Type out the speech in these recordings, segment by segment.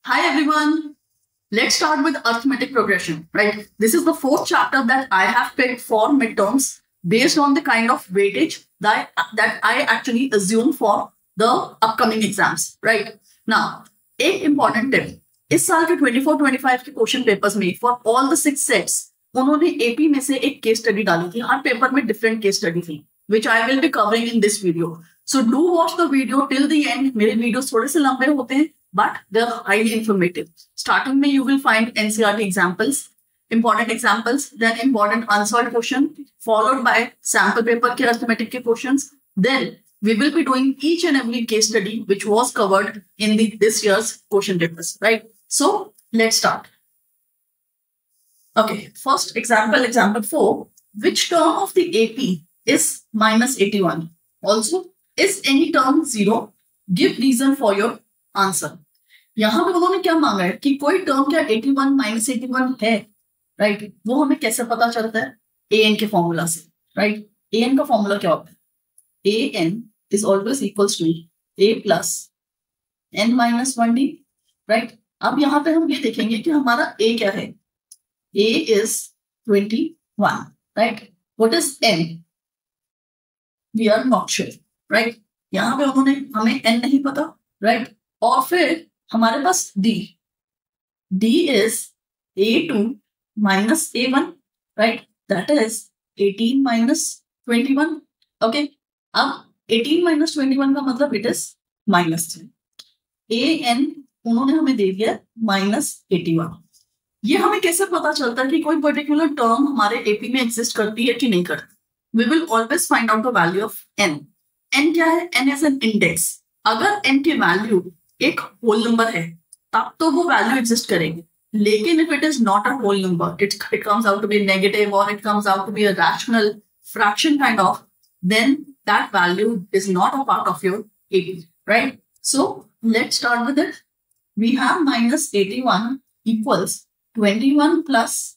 Hi everyone. Let's start with arithmetic progression, right? This is the fourth chapter that I have picked for midterms based on the kind of weightage that I actually assume for the upcoming exams, right? Now, एक important tip. इस साल के 24-25 के question papers में for all the 6 sets उन्होंने AP में से एक केस स्टडी डाली थी. हर पेपर में डिफरेंट केस स्टडी थी which I will be covering in this video. So do watch the video till the end. मेरे वीडियोस थोड़े से लंबे होते हैं but they're highly informative. Starting में you will find NCERT examples, important examples, then important unsolved question, followed by sample paper के arithmetic के questions. Then we will be doing each and every case study which was covered in this year's question papers, right? So let's start. Okay, first example, example 4. Which term of the AP is minus 81? Also, is any term 0? Give reason for your answer. यहां पे उन्होंने क्या मांगा है कि कोई term क्या 81 minus 81 है, राइट? वो हमें कैसे पता चलता है? an के फॉर्मूला से, राइट? an का फॉर्मूला क्या होता है? an is always equals to a plus n minus 1d, right? अब यहां पे हम ये देखेंगे कि हमारा a क्या है. a is 21, right? What is n? We are not sure, right? यहां पे उन्होंने हमें n नहीं पता, right? और फिर हमारे पास d is a2 minus a1, right? That is 18 minus 21. Okay, अब 18 minus 21 का मतलब it is minus 3. an उन्होंने हमें दे दिया -81. ये हमें कैसे पता चलता है कि कोई पर्टिकुलर टर्म हमारे एपी में एग्जिस्ट करती है कि नहीं करती? We will always find out the value of n. n क्या है? n is an index. अगर n की वैल्यू एक होल नंबर है तब तो वो वैल्यू एग्जिस्ट करेगी. लेकिन if it is not a whole number, it comes out to be negative or it comes out to be a rational fraction kind of, then that value is not a part of your AP, right? So let's start with it. We have minus 81 equals 21 plus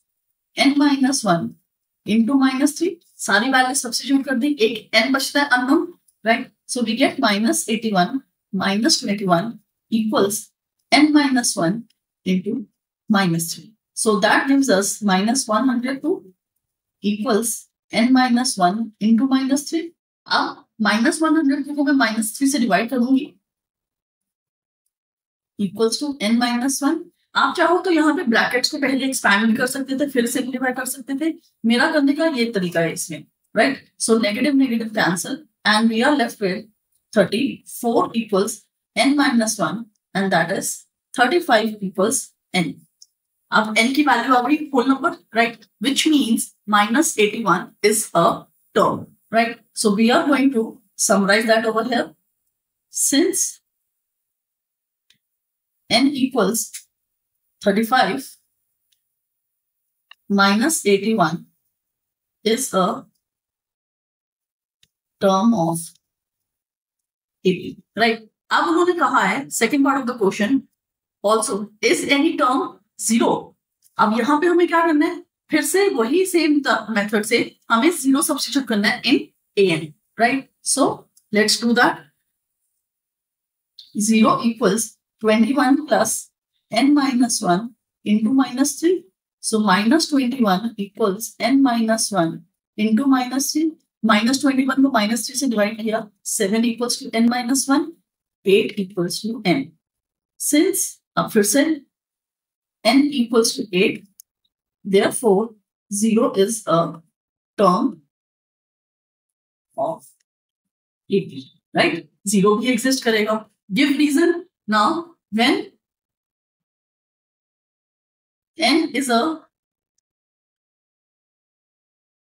n minus 1 into minus 3. सारी value substitute कर दी, एक n बचता है unknown, right? So we get minus 81 minus 21 equals n minus 1 into minus 3. So that gives us minus 102 equals n minus 1 into minus 3. अब minus 102 को मैं minus 3 से divide करूंगी equals to n minus 1. आप चाहो तो यहाँ पे ब्रैकेट्स को पहले एक्सपैंड भी कर सकते थे, फिर सिंप्लीफाई कर सकते थे. मेरा करने का ये तरीका है इसमें, right? So negative negative cancel and we are left with 34 equals n minus 1 and that is 35 equals n. अब n की वैल्यू आ गई whole number, right? Which means minus 81 is a term, right? So we are going to summarize that over here. Since n equals 35 minus 81 is a term of AP, right? अब उन्होंने कहा है second part of the question also is any term 0. अब यहाँ पे हमें क्या करना है? फिर से वही सेम मेथड से हमें 0 सब्स्टिट्यूट करना है इन an, right? So let's do that. 0 equals 21 plus n minus 1 into minus 3. So minus 21 equals n minus 1 into minus 3. Minus 21 को minus 3 से डिवाइड किया, 7 equals to n minus 1, 8 equals to n. Since अब फिर से n equals to 8, therefore 0 is a term of AP, right? 0 भी exist करेगा. Give reason. Now when n is a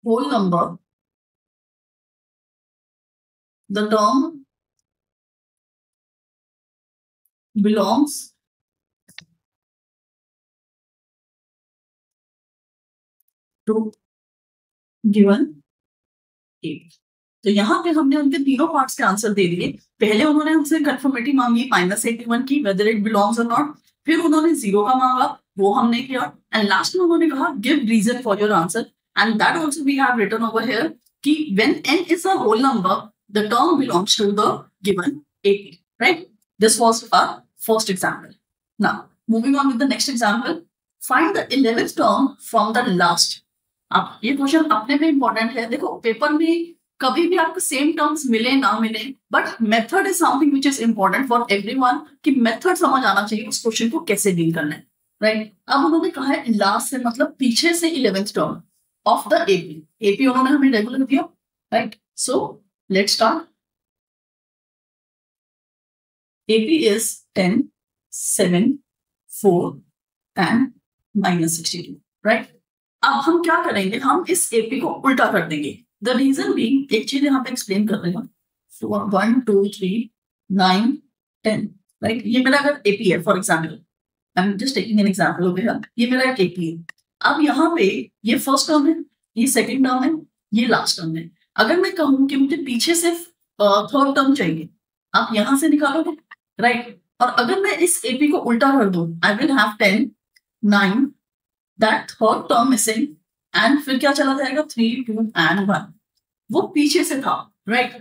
whole number, the term belongs to given A. तो यहाँ पे हमने उनके तीनों पार्ट्स के आंसर दे दिए. पहले उन्होंने हमसे कंफर्मेटिव मांगी -81 की, वेदर इट बिलोंग्स और नॉट. फिर उन्होंने 0 का मांगा, वो हमने किया. एंड लास्ट में उन्होंने कहा give reason for your answer and that also we have written over here कि when n is a whole number the term belongs to the given AP, right? This was our first example. Now moving on with the next example, find the 11th term from the last. अब ये question अपने में important है। देखो paper में कभी भी आपको सेम टर्म्स मिले ना मिले, but method is something which is important for everyone, कि मेथड समझ आना चाहिए उस क्वेश्चन को कैसे डील करना है, राइट। अब उन्होंने कहा है लास्ट से मतलब पीछे से 11th term of the AP. AP उन्होंने हमें रेगुलर दिया, right. So let's start. AP is 10, 7, 4 and -62, right. अब हम क्या करेंगे, हम इस एपी को उल्टा कर देंगे। द रीजन बीइंग, एक चीज यहाँ पे एक्सप्लेन कर रहे हैं। 1, 2, 3, 9, 10, राइट। ये मेरा अगर एपी है, for example I am just taking an example हो गया, ये मेरा एक एपी है। अब यहाँ पे ये फर्स्ट टर्म है, ये सेकंड टर्म है, ये लास्ट टर्म है। अगर मैं कहूँ कि मुझे पीछे से थर्ड टर्म चाहिए, आप यहां से निकालोगे, राइट। और अगर मैं इस एपी को उल्टा कर दूं, I will have 10, 9, that third term missing, and फिर क्या चला जाएगा 3, 2 एंड 1। वो पीछे से था, राइट,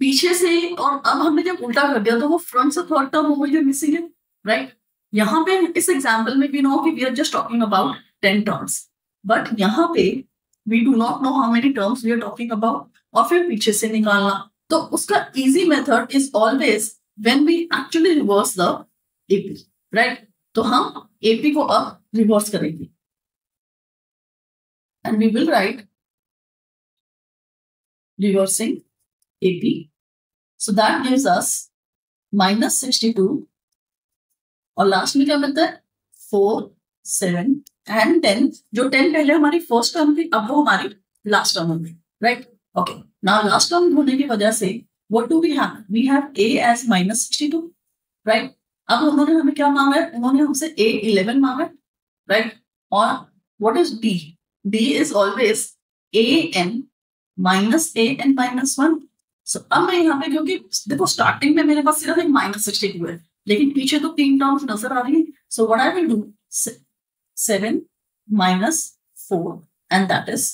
पीछे से। और अब हमने जब उल्टा कर दिया तो वो फ्रंट से थर्ड टर्म हो गई जो मिसिंग है, राइट। यहाँ पे इस एग्जाम्पल में वी नो कि we are just talking about 10 terms, but यहाँ पे we do not know how many terms we are talking about, और फिर पीछे से निकालना। तो उसका easy method is always when we actually reverse the AP, right. तो हम एपी को अब रिवर्स करेंगे, and we will write reversing AP. So that gives us -62, और लास्ट में क्या मिलता है 4, 7 एंड 10। जो 10 पहले हमारी फर्स्ट टर्म थी, अब वो हमारी लास्ट टर्म होगी, right. Okay, now last term होने की वजह से what do we have? We have A as -62, right. अब उन्होंने हमें क्या मांगा है, उन्होंने हमसे A11 मांगा है, राइट। और what is D? D is always an minus an minus 1. So अब मैं यहाँ पे, क्योंकि देखो स्टार्टिंग में मेरे पास सिर्फ एक -62 है, लेकिन पीछे तो 3 टर्म्स नजर आ रही है। So what I will do, 7 - 4 and that is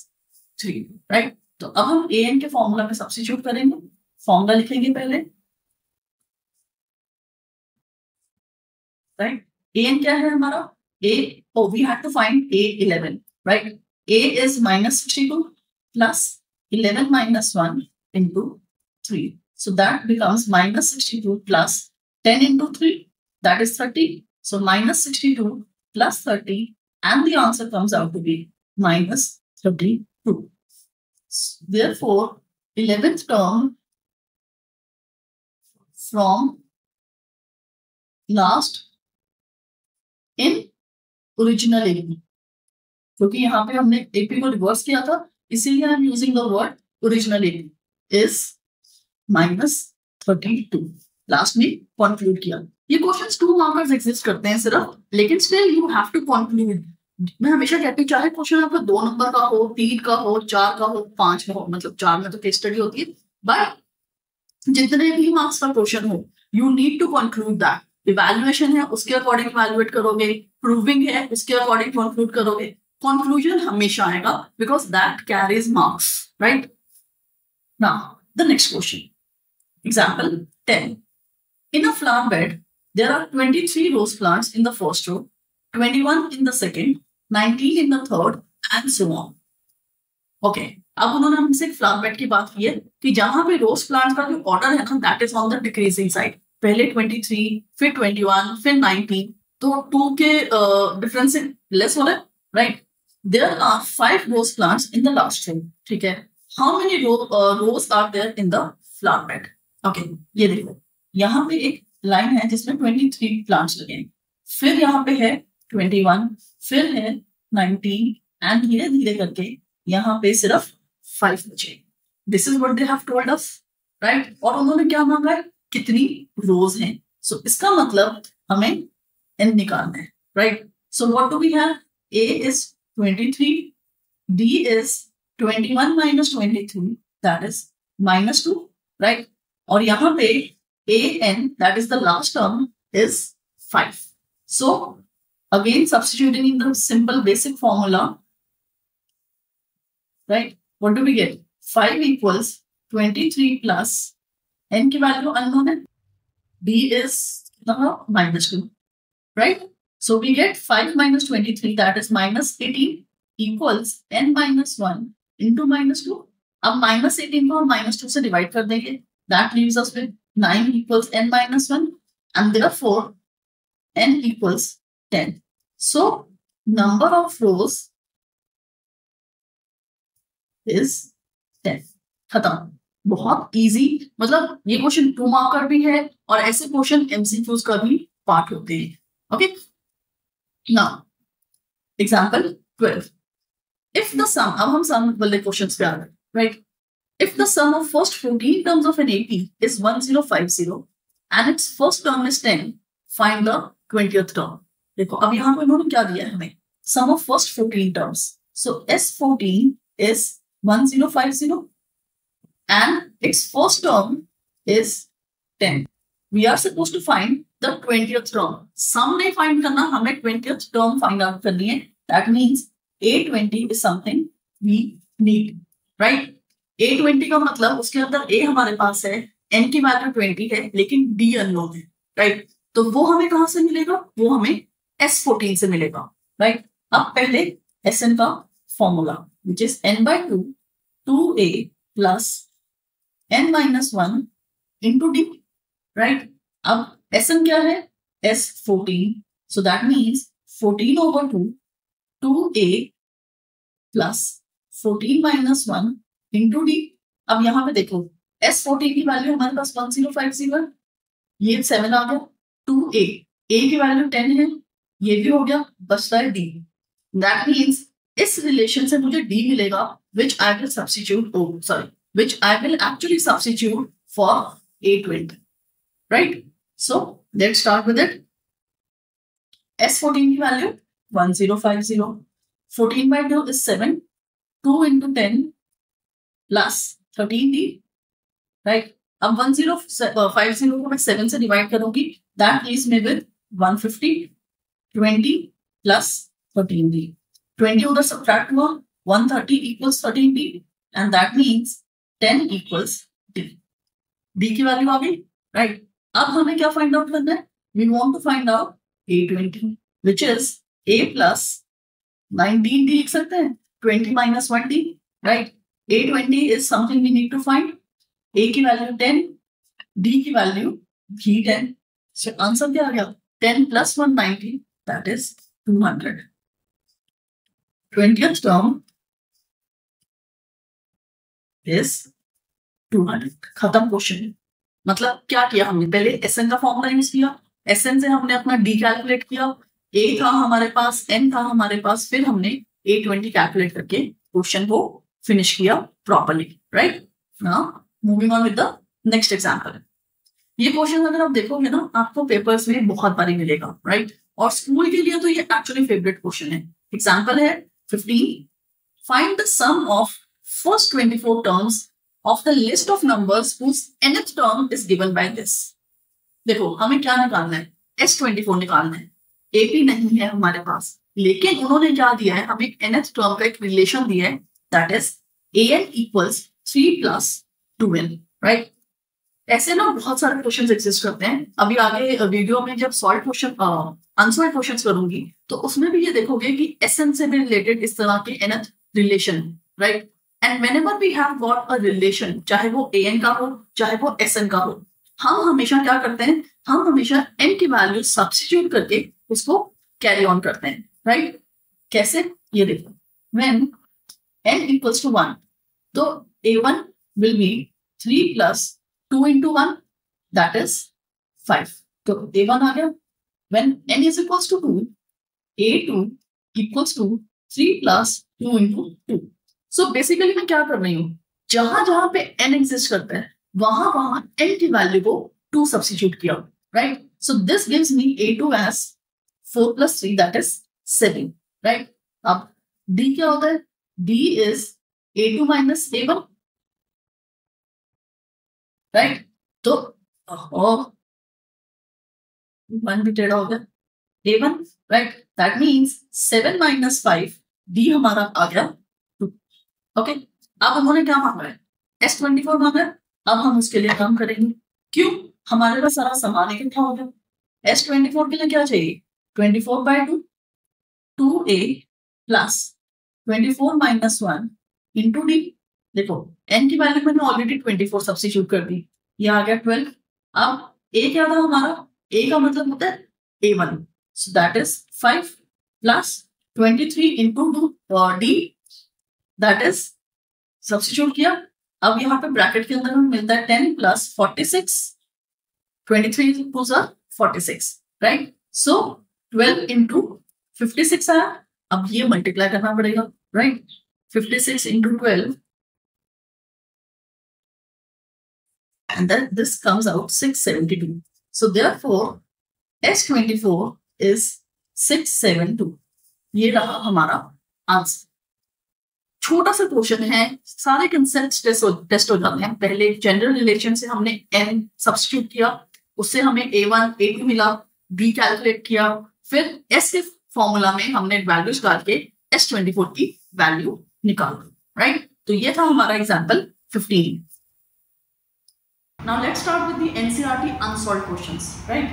3, right. तो अब हम an के फॉर्मूला में सब्स्टिट्यूट करेंगे। फॉर्मूला लिखेंगे पहले, राइट। an क्या है हमारा, we have to find A11, right? A is -62 plus 11 minus 1 into 3. So that becomes -62 plus 10 into 3, that is 30. So -62 plus 30, and the answer comes out to be -32. Therefore, 11th term from last in original AP, क्योंकि यहाँ पे हमने AP को reverse किया था, इसीलिए I am using the word original AP is -32। Last में conclude किया। ये क्वेश्चंस 2 मार्कर्स एग्जिस्ट करते हैं सिर्फ, लेकिन still you have to conclude. मैं हमेशा कहती हूँ, चाहे क्वेश्चन आपका 2 नंबर का हो, 3 का हो, 4 का हो, 5 का हो, मतलब 4 में तो केस स्टडी होती है, बट जितने भी मार्क्स का क्वेश्चन हो, you need to conclude that. Evaluation है उसके अकॉर्डिंग इवैल्यूएट करोगे, प्रूविंग है उसके अकॉर्डिंग कंक्लूड करोगे। कंक्लूजन हमेशा आएगा because that carries marks, right. Now the next question, example 10. In a flower bed, there are 23 rose plants in the first row, 21 in the second, 19 in the third, and so on. Okay. अब उन्होंने हमसे flower bed की बात की है कि जहां पे रोज प्लांट्स का जो ऑर्डर है ना, that is on the decreasing side. पहले 23, फिर 21, फिर 19, तो 2 के डिफरेंस लेस हो रहा है, right. There are 5 rose plants in the last row, ठीक है। How many rose are there in the flower bed? Okay, ये देखो, यहाँ पे एक लाइन है जिसमें 23 प्लांट्स लगे हैं, फिर यहाँ पे है 21, फिर है 19, एंड धीरे धीरे करके यहाँ पे सिर्फ 5 बचे। This is what they have told us, right. और उन्होंने क्या मांगा है, कितनी रोज हैं। सो इसका मतलब हमें n निकालना है, right. So what do we have, a is 23, d is 21 minus 23, that is -2, right। और यहाँ पे an, that is the last term, is 5. So again substituting in the simple basic formula, right, what do we get? 5 equals 23 plus n की value unknown है, b is -2, right। So we get 5 minus 23, that is minus 18 equals n minus 1 into minus 2. अब minus 18 को हम minus 2 से divide कर देंगे. That leaves us with 9 equals n minus 1 and therefore n equals 10. So number of rows is 10. खत्म. बहुत easy. मतलब ये क्वेश्चन 2 मार्क का भी है और ऐसे क्वेश्चन एमसीक्यूज का भी पार्ट होते हैं. Okay. Now example 12. If the sum, अब हम sum वाले क्वेश्चंस पे आ रहे हैं, right? If the sum of first 14 terms of an AP is 1050 and its first term is 10, find the 20th term. देखो अब यहाँ पे इन्होंने क्या दिया है हमें? Sum of first 14 terms. So S14 is 1050 and its first term is 10. We are supposed to find the 20th term. Sum नहीं find करना, हमें 20th term find out करनी है. That means A20 is something we need, right? A20 का मतलब उसके अंदर A हमारे पास है, N की वैल्यू 20 है, लेकिन D अननोन है, right? तो वो हमें कहाँ से मिलेगा? वो हमें S14 से मिलेगा, right? अब पहले Sn का formula, which is n by 2, 2A plus n minus 1 into D, right? अब Sn क्या है? S14. So that means 14 over 2, 2A plus 14 minus 1 into D. अब यहाँ पे देखो S14 की वैल्यू हमारे पास 1050, ये 7 आ गया. 2A, A की वैल्यू 10 है, ये भी हो गया, बचता है D. That means इस रिलेशन से मुझे D मिलेगा, which I will substitute, which I will actually substitute for A20, right? So let's start with it. S14 की value 1050, 14 by 2 is 7, 2 into 10 plus 13D, right? अब 1050 को मैं 7 से डिवाइड करूंगी, that leaves me with 150, 20 plus 13D. 20 उधर subtract हुआ, 130 equals 13D and that means 10 equals D. D की वैल्यू आ गई, right? अब हमें क्या फाइंड आउट करना है? We want to find out A20, which is A plus 19D लिख सकते हैं, 20 minus 1D, right? A20 is something we need to find. A की वैल्यू 10, D की वैल्यू भी 10. So आंसर क्या आ गया? 10 plus 190, that is 200. 20th term is 200. खत्म question. मतलब क्या किया हमने? पहले Sn का फॉर्मूला यूज किया, Sn से हमने अपना D कैलकुलेट किया, A था हमारे पास, N था हमारे पास, फिर हमने A20 कैलकुलेट करके क्वेश्चन को फिनिश किया properly, right? Now moving on with the next example. ये क्वेश्चन अगर आप देखोगे ना, आपको पेपर्स में बहुत बारी मिलेगा, राइट? और स्कूल के लिए तो ये एक्चुअली फेवरेट क्वेश्चन है. एग्जांपल है 15. Find the sum of first 24 terms of the list of numbers whose nth term is given by this. देखो हमें क्या निकालना है? S24 निकालना है. AP नहीं है हमारे पास, लेकिन उन्होंने क्या दिया है? हमें nth term का एक रिलेशन दिया है, that is an equals 3 plus 2n, right? ऐसे ना बहुत सारे क्वेश्चंस एग्जिस्ट करते हैं. अभी आगे वीडियो में जब सॉल्व क्वेश्चन अनसॉल्व क्वेश्चंस करूंगी तो उसमें भी ये देखोगे कि Sn से भी रिलेटेड इस तरह के nth relation, right? And whenever we have got a relation, चाहे वो an का हो, चाहे वो Sn का हो, हम हमेशा क्या करते हैं? हम हमेशा n की वैल्यू सब्स्टिट्यूट करके उसको कैरी ऑन करते हैं, राइट? कैसे? ये देखो, when n equals to 1, तो a1 will be 3 plus 2 into 1, that is 5. तो a1 आ गया. When n is equals to 2, a2 equals to 3 plus 2 into 2. So basically मैं क्या कर रही हूँ? जहां जहां पे n एग्जिस्ट करता है वहां वहां n की वैल्यू को 2 सब्स्टिट्यूट किया, right? So this gives me a2 as 4 plus 3, that is 7, right? अब d क्या होता है? d is a2 minus a1, right? तो वन भी टेढ़ा हो गया, a1, right? That means 7 minus 5, d हमारा आ गया. ओके, अब उन्होंने क्या मांगा है? S24 मांगा है. अब हम उसके लिए काम करेंगे. क्यों? हमारे पास सारा सामान इकट्ठा हो गया. S24 के लिए क्या चाहिए? 24/2 2a plus 24 minus 1 into D. देखो n की वैल्यू मैंने ऑलरेडी 24 सब्स्टिट्यूट कर दी, ये आ गया 12। अब a क्या था हमारा, a का मतलब होता है a1, so that is 5 plus 23 into D, that is substitute किया। अब यहाँ पे ब्रैकेट के अंदर हमें मिलता है 10 plus 46, 23 two 46, right. So 12 into 56 आया, अब ये मल्टीप्लाई करना पड़ेगा, right. 56 into 12 and then this comes out 672. So therefore S24 is 672. ये रहा हमारा आंसर। छोटा सा क्वेश्चन है, सारे कंसेप्ट टेस्ट हो जाते हैं। पहले जनरल रिलेशन से हमने n सब्स्टिट्यूट किया, उससे हमें a1 a2 मिला, b कैलकुलेट किया, फिर s के फॉर्मूला में हमने वैल्यूज डाल के S24 की वैल्यू निकाल दी, राइट। तो ये था हमारा example 15। Now let's start with the NCERT unsolved questions, right?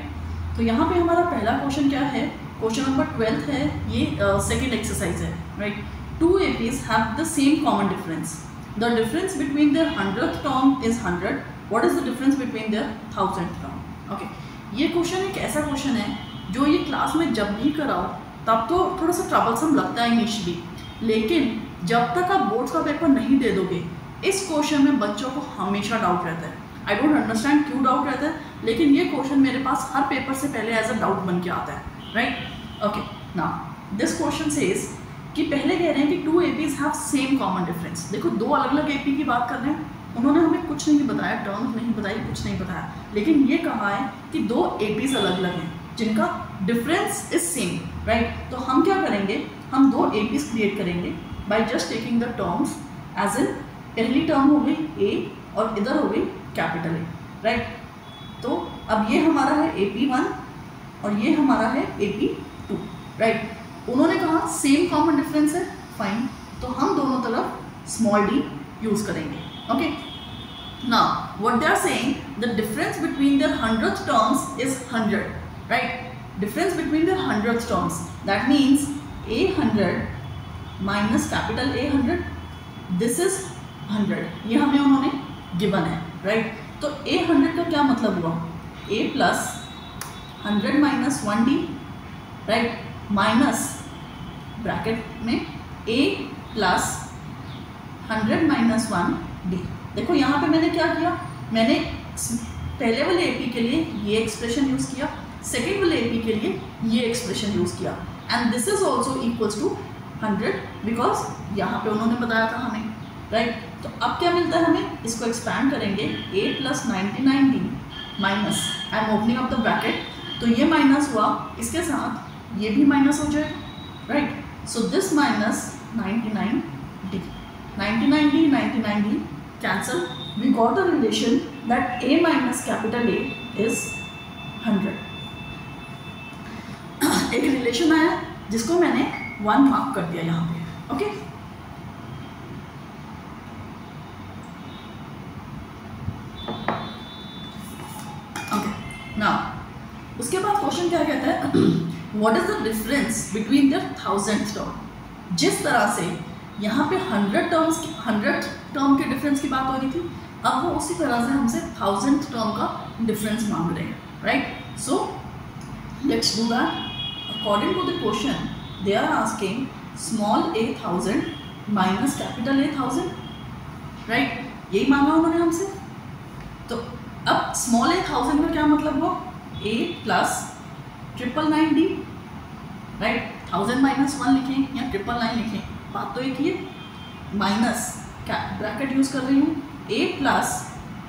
तो यहाँ पे हमारा पहला क्वेश्चन क्या है, क्वेश्चन नंबर 12 है, ये सेकेंड एक्सरसाइज है, right. Two APs have the same common difference. The difference between their 100th term is 100. What is the difference between their 1000th term? Okay, ये क्वेश्चन एक ऐसा क्वेश्चन है जो ये क्लास में जब भी कराओ तब तो थोड़ा सा ट्रबलसम लगता है इनिशियली, लेकिन जब तक आप बोर्ड्स का पेपर नहीं दे दोगे, इस क्वेश्चन में बच्चों को हमेशा डाउट रहता है। आई डोंट अंडरस्टैंड क्यों डाउट रहता है, लेकिन ये क्वेश्चन मेरे पास हर पेपर से पहले एज अ डाउट बन के आता है, right. Okay, now this question says कि पहले कह रहे हैं कि two APs have same common difference. देखो दो अलग अलग एपी की बात कर रहे हैं, उन्होंने हमें कुछ नहीं बताया, टर्म्स नहीं बताई, कुछ नहीं बताया, लेकिन ये कहा है कि दो एपीज अलग अलग हैं जिनका डिफरेंस इज सेम, राइट। तो हम क्या करेंगे, हम दो एपीज क्रिएट करेंगे by just taking the terms, as in पहली टर्म हो गई ए और इधर हो गई कैपिटल ए, राइट। तो अब ये हमारा है AP1 और ये हमारा है AP2, राइट। उन्होंने कहा सेम कॉमन डिफरेंस है, फाइन, तो हम दोनों तरफ स्मॉल डी यूज करेंगे, okay. Now what they are saying, the difference between their 100th terms is 100, right. Difference between their 100th terms, that means A100 minus capital A100, this is 100, ये हमें उन्होंने given है, right. तो A100 का क्या मतलब हुआ, A plus 100 minus 1D, right, minus bracket में A प्लस 100 माइनस 1D। देखो यहाँ पे मैंने क्या किया, मैंने पहले वाले AP के लिए ये एक्सप्रेशन यूज किया, सेकेंड वाले AP के लिए ये एक्सप्रेशन यूज किया, and this is also equals to 100 because यहाँ पे उन्होंने बताया था हमें, राइट। तो अब क्या मिलता है हमें, इसको एक्सपैंड करेंगे, A plus 99D minus, I am opening up the bracket, तो ये माइनस हुआ, इसके साथ ये भी माइनस हो जाएगा, right. So this minus 99D, 99D 99D cancel, we got a relation that A minus capital A is 100। एक रिलेशन आया जिसको मैंने 1 मार्क कर दिया यहाँ पे, ओके। नाउ उसके बाद क्वेश्चन क्या कहता है, what is the difference between there 1000th term. जिस तरह से यहाँ पे 100 टर्म के डिफरेंस की बात हो रही थी, अब वो उसी तरह से हमसे 1000th टर्म का डिफरेंस मांग रहे हैं, right. So let's do that. According to the question they are asking small a 1000 minus capital A 1000, right, यही मांगा उन्होंने हमसे। तो अब स्मॉल a 1000 का क्या मतलब हुआ, A plus 999D, right. 1000 minus 1 लिखें या 999 लिखें, बात तो एक ही है, माइनस ब्रैकेट यूज कर रही हूँ, A प्लस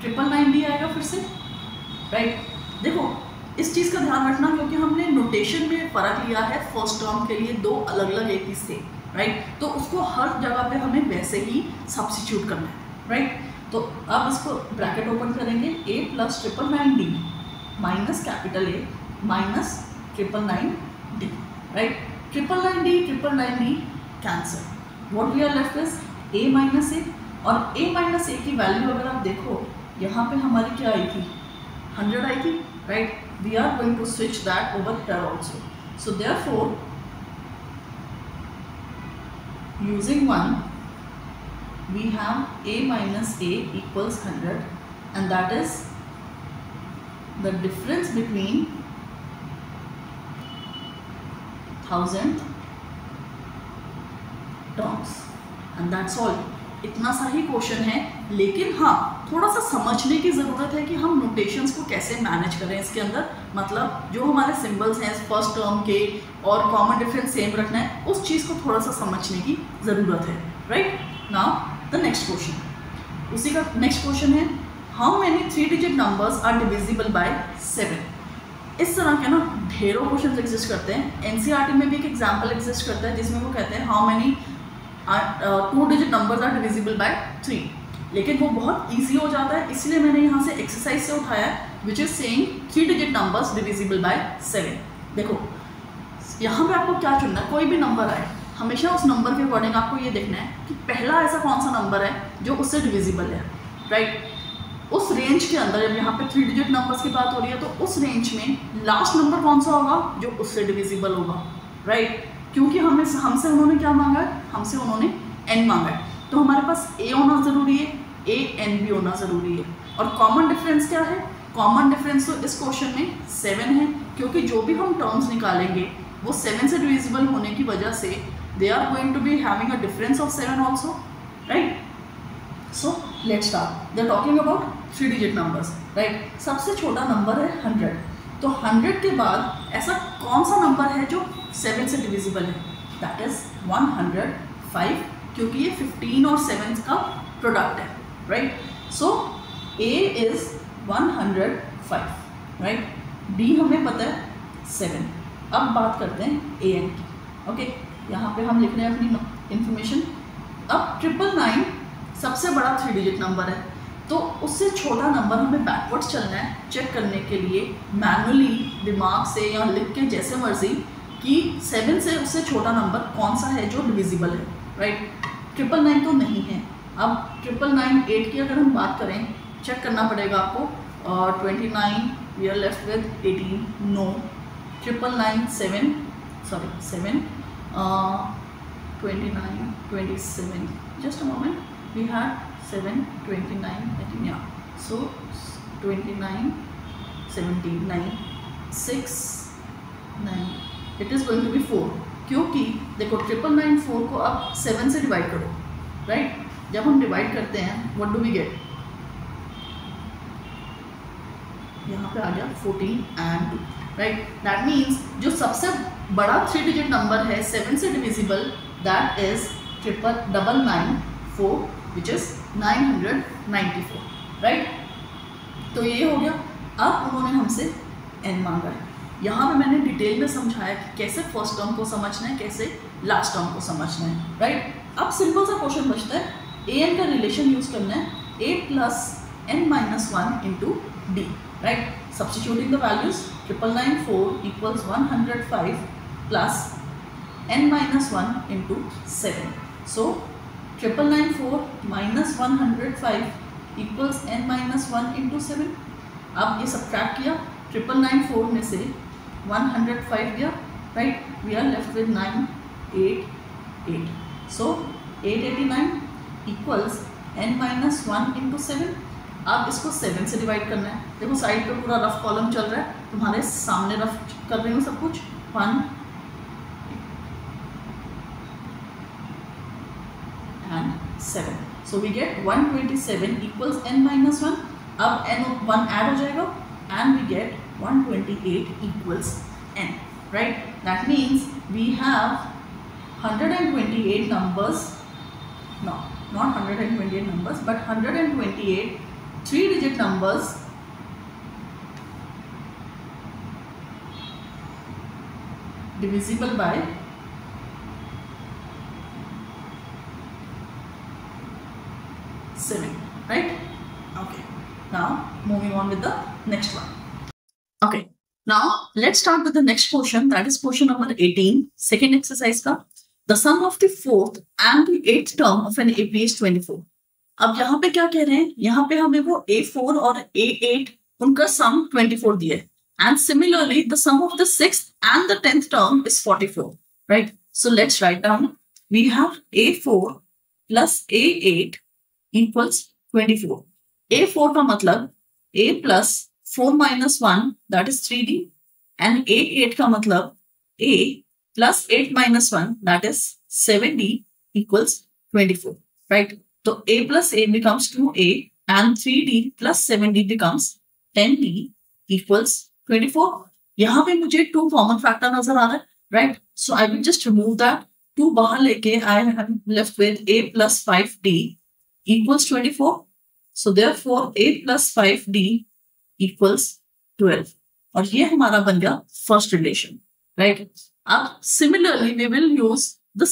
999D आएगा फिर से, राइट। देखो इस चीज़ का ध्यान रखना क्योंकि हमने नोटेशन में फ़र्क लिया है, फर्स्ट टर्म के लिए दो अलग अलग एपी से, राइट। तो उसको हर जगह पे हमें वैसे ही सब्स्टिट्यूट करना है, राइट। तो अब इसको ब्रैकेट ओपन करेंगे, A plus 999D minus capital A minus 999D, right. 999D cancel, what we are left is A minus A, और A माइनस A की वैल्यू अगर आप देखो यहाँ पे हमारी क्या आई थी, 100 आई थी, right. We are going to switch that over here also, So therefore, using 1, we have a minus a equals 100, and that is the difference between 1000 terms, and that's all. इतना सा ही क्वेश्चन है, लेकिन हाँ थोड़ा सा समझने की ज़रूरत है कि हम नोटेशंस को कैसे मैनेज करें इसके अंदर। मतलब जो हमारे सिंबल्स हैं फर्स्ट टर्म के और कॉमन डिफरेंस सेम रखना है, उस चीज़ को थोड़ा सा समझने की ज़रूरत है, right. Now the next question, उसी का नेक्स्ट क्वेश्चन है, how many 3 digit numbers are divisible by 7। इस तरह के ना ढेरों क्वेश्चन एग्जिस्ट करते हैं। एनसीईआरटी में भी एक एग्जाम्पल एग्जिस्ट करता है जिसमें वो कहते हैं how many 2 digit numbers are divisible by 3, लेकिन वो बहुत इजी हो जाता है, इसलिए मैंने यहाँ से एक्सरसाइज से उठाया है which is saying 3 digit numbers divisible by 7। देखो यहाँ पे आपको क्या चुनना है, कोई भी नंबर आए हमेशा उस नंबर के अकॉर्डिंग आपको ये देखना है कि पहला ऐसा कौन सा नंबर है जो उससे डिविजिबल है, राइट। उस रेंज के अंदर, जब यहाँ पे 3 डिजिट नंबर्स की बात हो रही है तो उस रेंज में लास्ट नंबर कौन सा होगा जो उससे डिविजिबल होगा, राइट। क्योंकि हमसे उन्होंने क्या मांगा है, हमसे उन्होंने n मांगा है, तो हमारे पास a होना ज़रूरी है, a n भी होना ज़रूरी है। और कॉमन डिफरेंस क्या है, कॉमन डिफरेंस तो इस क्वेश्चन में 7 है, क्योंकि जो भी हम टर्म्स निकालेंगे वो 7 से डिविजिबल होने की वजह से they are going to be having a difference of 7 also, right. So let's start, they are talking about 3 digit numbers, right. सबसे छोटा नंबर है 100, तो 100 के बाद ऐसा कौन सा नंबर है जो 7 से डिविजिबल है, दैट इज 105, क्योंकि ये 15 और 7 का प्रोडक्ट है, right. So a is 105, right. d हमें पता है 7। अब बात करते हैं an की, ओके। यहाँ पे हम लिख रहे हैं अपनी इंफॉर्मेशन। अब 999 सबसे बड़ा 3 डिजिट नंबर है, तो उससे छोटा नंबर हमें बैकवर्ड्स चलना है चेक करने के लिए, मैनुअली दिमाग से या लिख के जैसे मर्जी, कि 7 से उससे छोटा नंबर कौन सा है जो डिविजिबल है, राइट। 999 तो नहीं है। अब 999 की अगर हम बात करें, चेक करना पड़ेगा आपको, 29 we are left with 18, no. 999 7, sorry 7, 29 27, just a moment, we had 7 29 18, या so 29 17 9 6 9, it is going to be 4, क्योंकि देखो 999 को आप 7 से डिवाइड करो, राइट। जब हम डिवाइड करते हैं व्हाट डू वी गेट, यहाँ पे आ गया 14 and 2, राइट। दैट मीन्स जो सबसे बड़ा 3 डिजिट नंबर है 7 से divisible, that is 999 which is 994, right. तो ये हो गया। अब उन्होंने हमसे n मांगा है। यहाँ पे मैंने डिटेल में समझाया कि कैसे फर्स्ट टर्म को समझना है, कैसे लास्ट टर्म को समझना है, राइट। अब सिंपल सा क्वेश्चन बचता है, an का रिलेशन यूज करना है, a plus n minus 1 into d, right. Substituting the values, 994 equals 105 plus n minus 1 into 7, so 994 minus 105 equals n minus 1 into 7। अब ये सब्ट्रैक्ट किया, 994 में से 105 गया, right. We are left with 988, so 889 equals n minus 1 into 7। अब इसको 7 से divide करना है। देखो साइड पे पूरा रफ कॉलम चल रहा है, तुम्हारे सामने रफ कर रही हूँ सब कुछ। 1 and 7, so we get 127 equals n minus 1। अब n 1 ऐड हो जाएगा and we get 128 equals n, right? That means we have 128 numbers, no, not 128 numbers, but 128 3-digit numbers divisible by 7, right? Okay, now moving on with the next one. Okay, now let's start with the next question, that is question number 18, second exercise का. The sum of the fourth and the eighth term of an AP is 24. अब यहाँ पे क्या कह रहे हैं, यहाँ पे हमें वो A4 और A8 उनका सम 24 दिया है And similarly, the sum of the 6th and the 10th term is 44, right? So let's write down. We have A4 plus A8 equals 24. A4 का मतलब A plus 4 minus 1, that is 3D. And A8 का मतलब A plus 8 minus 1, that is 7D equals 24, right? So A plus A becomes 2A and 3D plus 7D becomes 10D equals 24. यहाँ पे मुझे 2 common factor नजर आ रहा है, right? So I will just remove that. 2 बाहर लेके I am left with A plus 5D equals 24. So therefore A plus 5D equals 12. और ये हमारा बन गया फर्स्ट रिलेशन, right? अब similarly we will use the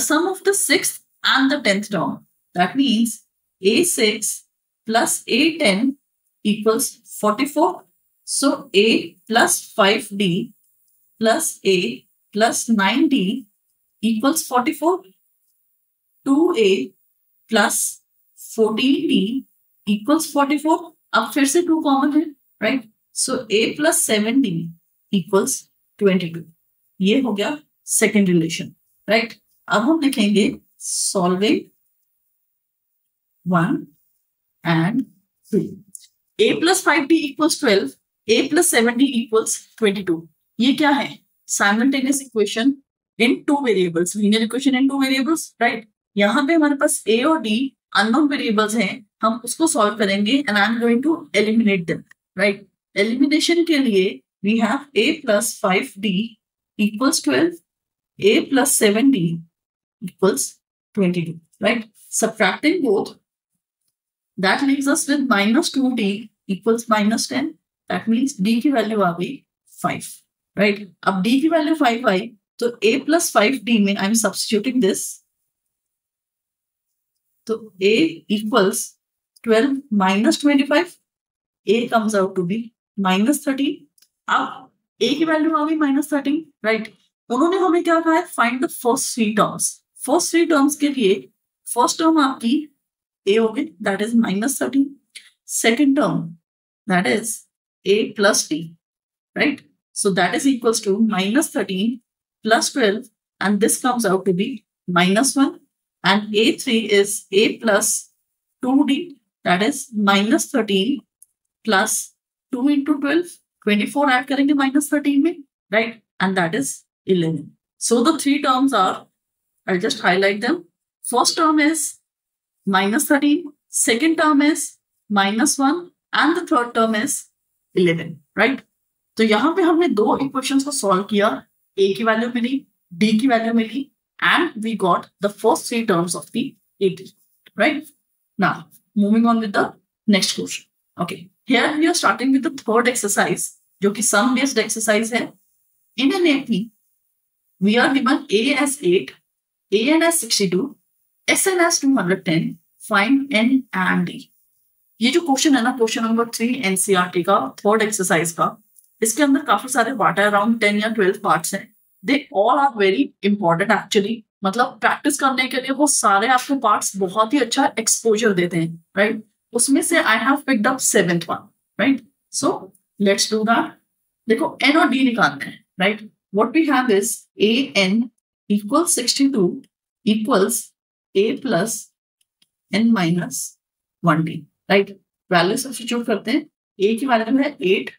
sum of the 6th and the 10th term. That means A6 plus A10 equals 44. So A plus 5D plus A plus 9D equals 44. 2A plus 14D equals 44. अब फिर से 2 common है, right? So A plus 7D equals 22. ये हो गया second relation, right? अब हम लिखेंगे solving 1 and 2. A plus 5D equals 12. A plus 7D equals 22. ये क्या है? Simultaneous equation in 2 variables. Linear equation in 2 variables, right? यहाँ पे हमारे पास A और D unknown variables हैं. हम उसको solve करेंगे and I'm going to eliminate them, right? Elimination के लिए we have A plus 5D equals 12. A plus 7D equals 22, right? Subtracting both, that leaves us with minus 2D equals minus 10. That means D की वैल्यू आ गई 5, right? अब D की value 5 आई तो A plus 5D में आई एम सब्स्टिट्यूटिंग दिस. तो A equals 12 minus 25. A comes out to be minus 13. अब A की वैल्यू आ गई minus 13, right? उन्होंने हमें क्या कहा है? Find the first 3 terms. First 3 terms के लिए फर्स्ट टर्म आपकी A होगी, that is minus 13. Second term, that is A plus D, right? So that is equals to minus 13 plus 12, and this comes out to be minus 1. And A3 is A plus 2D, that is minus 13 plus 2 into 12, 24 add करेंगे minus 13 में, right? And that is 11. So the 3 terms are, I'll just highlight them. First term is minus 13, second term is minus 1, and the third term is 11, right? तो यहाँ पे हमने 2 equations को solve किया. A की value मिली, D की value मिली, and we got the first 3 terms of the AT, right? Now, moving on with the next question. Okay, here we are starting with the third exercise, जो कि sum based exercise है. In an AP, we are given A as 8, AN as 62, SN as 210, find N and D. ये जो question है ना, question number 3 NCERT का third exercise का, इसके अंदर काफी सारे पार्ट है, अराउंड 10 या 12 पार्ट्स हैं. They all are very important actually. मतलब प्रैक्टिस करने के लिए वो सारे आपको पार्ट्स बहुत ही अच्छा एक्सपोजर देते हैं, राइट? उसमें से I have picked up 7th one, right? So let's do that. देखो एन और डी निकालते हैं, right? What we have is A N equals 62 इक्वल्स A plus N minus 1d, right? Value substitute करते हैं. ए की वैल्यू है 8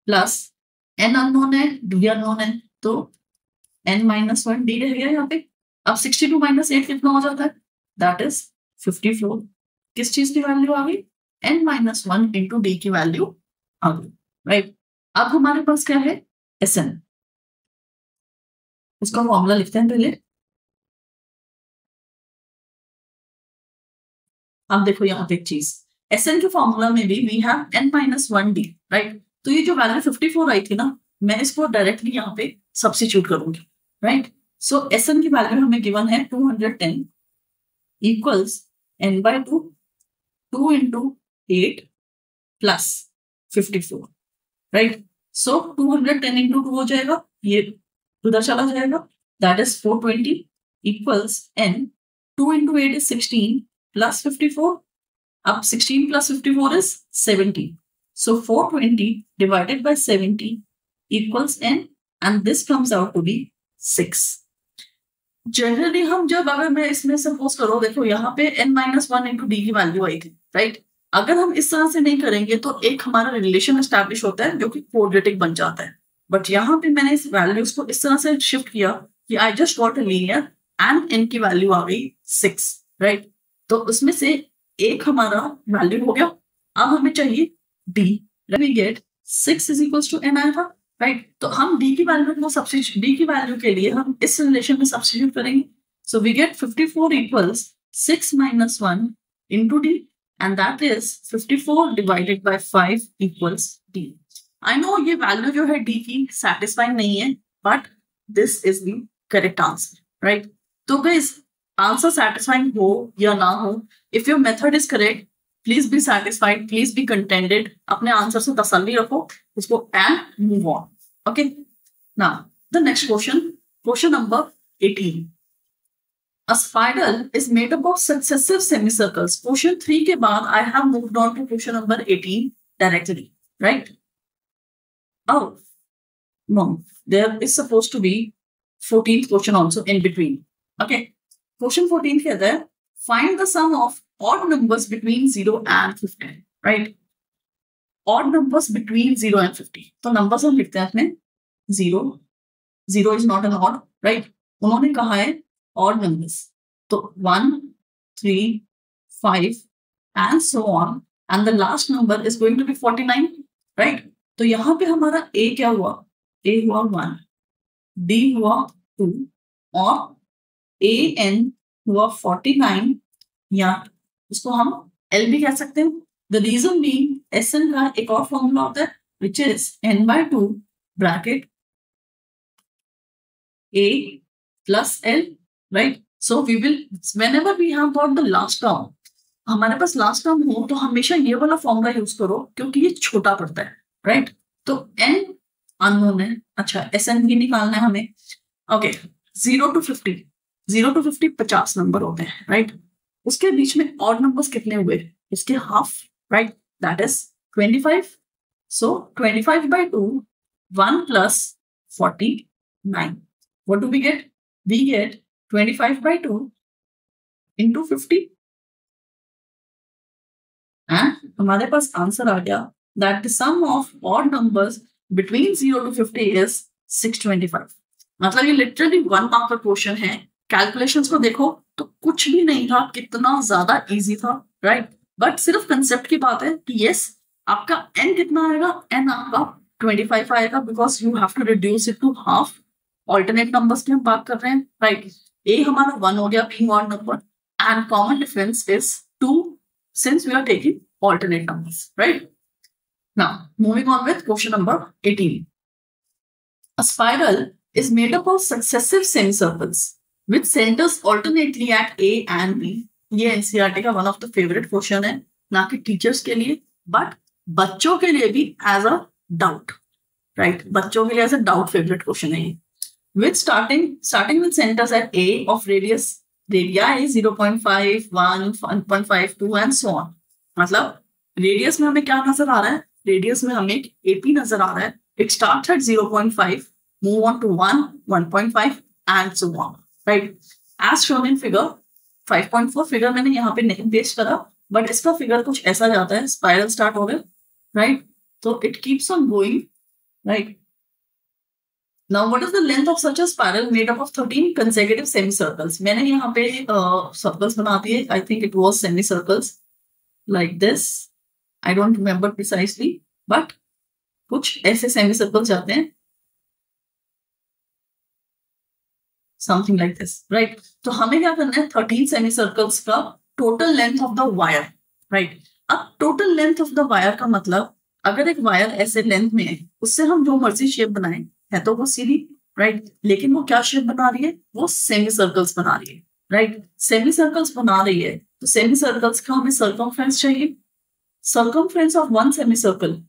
plus N unknown है, डी अननोन है, तो एन माइनस 1d रह गया यहाँ पे. अब 62 माइनस 8 कितना हो जाता है? That is 54. किस चीज की वैल्यू आ गई? एन माइनस 1 इंटू डी की वैल्यू आ गई, राइट? अब हमारे पास क्या है? S N. इसका फॉर्मूला लिखते हैं पहले. अब देखो यहाँ पे एक चीज, एस एन के फॉर्मूला में भी we have N minus 1d, right? तो ये जो वैल्यू 54 आई थी ना, मैं इसको डायरेक्टली यहाँ पे सब्स्टिट्यूट करूंगी, राइट? सो एस एन की वैल्यू हमें गिवन है 210 equals N by 2, 2 into 8 plus 54, right? So 210 into 2 हो जाएगा, ये उधर चला जाएगा, that is 420 equals N. 2 into 8 is 16 plus 54. अब 16 plus 54 is 70. So 420 divided by 70 equals n, and this comes out to be 6. Generally हम जब अगर मैं इसमें सपोज करो, देखो यहाँ पे n-1 इंटू डी की वैल्यू आई थी, राइट? अगर हम इस तरह से नहीं करेंगे तो एक हमारा रिलेशन एस्टैब्लिश होता है जो कि क्वाड्रेटिक बन जाता है. बट यहाँ पे मैंने इस वैल्यूज को इस तरह से शिफ्ट किया कि I just got a linear and n की वैल्यू आ गई 6, राइट? तो उसमें से एक हमारा वैल्यू हो गया. अब हमें चाहिए d. We get 6 is equals to n आया था, राइट? तो हम d की वैल्यू को सब्स्टिट्यूट, d की वैल्यू के लिए हम इस रिलेशन में सब्स्टिट्यूट करेंगे. So we get 54 equals 6 minus 1 into d, and that is 54 divided by 5 equals d. I know ये वैल्यू जो है d की satisfying नहीं है, but this is the correct answer, right? तो guys, आंसर satisfying हो या ना हो, if your method is correct, please be satisfied, please be contented. अपने आंसर से तसल्ली रखो उसको and move on. Okay. Now the next question number 18. A spiral is made up of successive semicircles. Question 3 के बाद I have moved on to question number 18 directly, right? Oh no, there is supposed to be 14th question also in between. Okay. Question 14 कहता है find the sum of odd numbers between 0 and 50, right? Odd numbers between 0 and 50. तो numbers हम लिखते हैं अपने 0. 0 is not an odd, right? उन्होंने कहा है odd numbers. तो 1, 3, 5 and so on, and the last number is going to be 49, right? तो यहाँ पे हमारा A क्या हुआ? A हुआ 1, D हुआ 2 और AN हुआ 49, या उसको हम L भी कह सकते हैं. The reason being SN का एक और फॉर्मूला होता है which is n/2 bracket A plus L, right? So we will, whenever we have got the last term, हमारे पास लास्ट टर्म हो तो हमेशा ये वाला फॉर्मूला यूज करो क्योंकि ये छोटा पड़ता है, राइट? तो n अननोन है. अच्छा, SN भी निकालना है हमें. ओके, 0 to 50, 0 to 50 50 नंबर होते हैं, राइट? उसके बीच में ऑड नंबर्स कितने हुए? इसके half, right? That is 25. So 25 by 2, 1 plus 49. What do we get? We get 25 by 2 into 50. And हमारे पास आंसर आ गया that the sum of odd numbers between 0 to 50 is 625. मतलब ये लिटरली 1 मार्क का क्वेश्चन है. Calculations को देखो तो कुछ भी नहीं था, कितना ज्यादा इजी था, राइट? बट सिर्फ कंसेप्ट की बात है कि यस, आपका n कितना आएगा? n आपका 25 आएगा because you have to reduce it to half. Alternate numbers की हम बात कर रहे हैं, राइट? A हमारा 1 हो गया being odd number, and common difference is 2 since we are taking alternate numbers, right? Now, moving on with question number 18. A spiral is made up of successive semicircles with centers alternately at A and B. ये NCERT का one of the favorite question है, ना कि teachers के लिए, but बच्चों के लिए भी as a doubt, right? बच्चों के लिए as a doubt favorite question है ये. With starting with centers at A of radii 0.5, 1, 1.52 and so on. मतलब रेडियस में हमें क्या नजर आ रहा है? रेडियस में हमें AP नजर आ रहा है. It starts at 0.5, move on to 1, 1.5 and so on, right? As shown in figure 5.4. Figure मैंने यहाँ पे नहीं पेस्ट करा, बट इसका फिगर कुछ ऐसा जाता है. स्पाइरल स्टार्ट हो गया, राइट? तो it keeps on going, right? Now, what is the length of such a spiral made up of 13 consecutive semicircles? मैंने यहाँ पे circles बना दिए. I think it was semicircles like this. I don't remember precisely, but कुछ ऐसे semicircles जाते हैं. Something like this, right? तो हमें क्या करना है? 13 semicircles का total length of the wire, right? अब total length of the wire का मतलब, अगर एक वायर ऐसे लेंथ में है, उससे हम जो मर्जी शेप बनाएं, है तो वो सीधी, राइट? लेकिन वो क्या शेप बना रही है? वो सेमी सर्कल्स बना रही है, राइट? सेमी सर्कल्स बना रही है तो सेमी सर्कल्स का हमें सर्कमफ्रेंस चाहिए. Circumference of one semi circle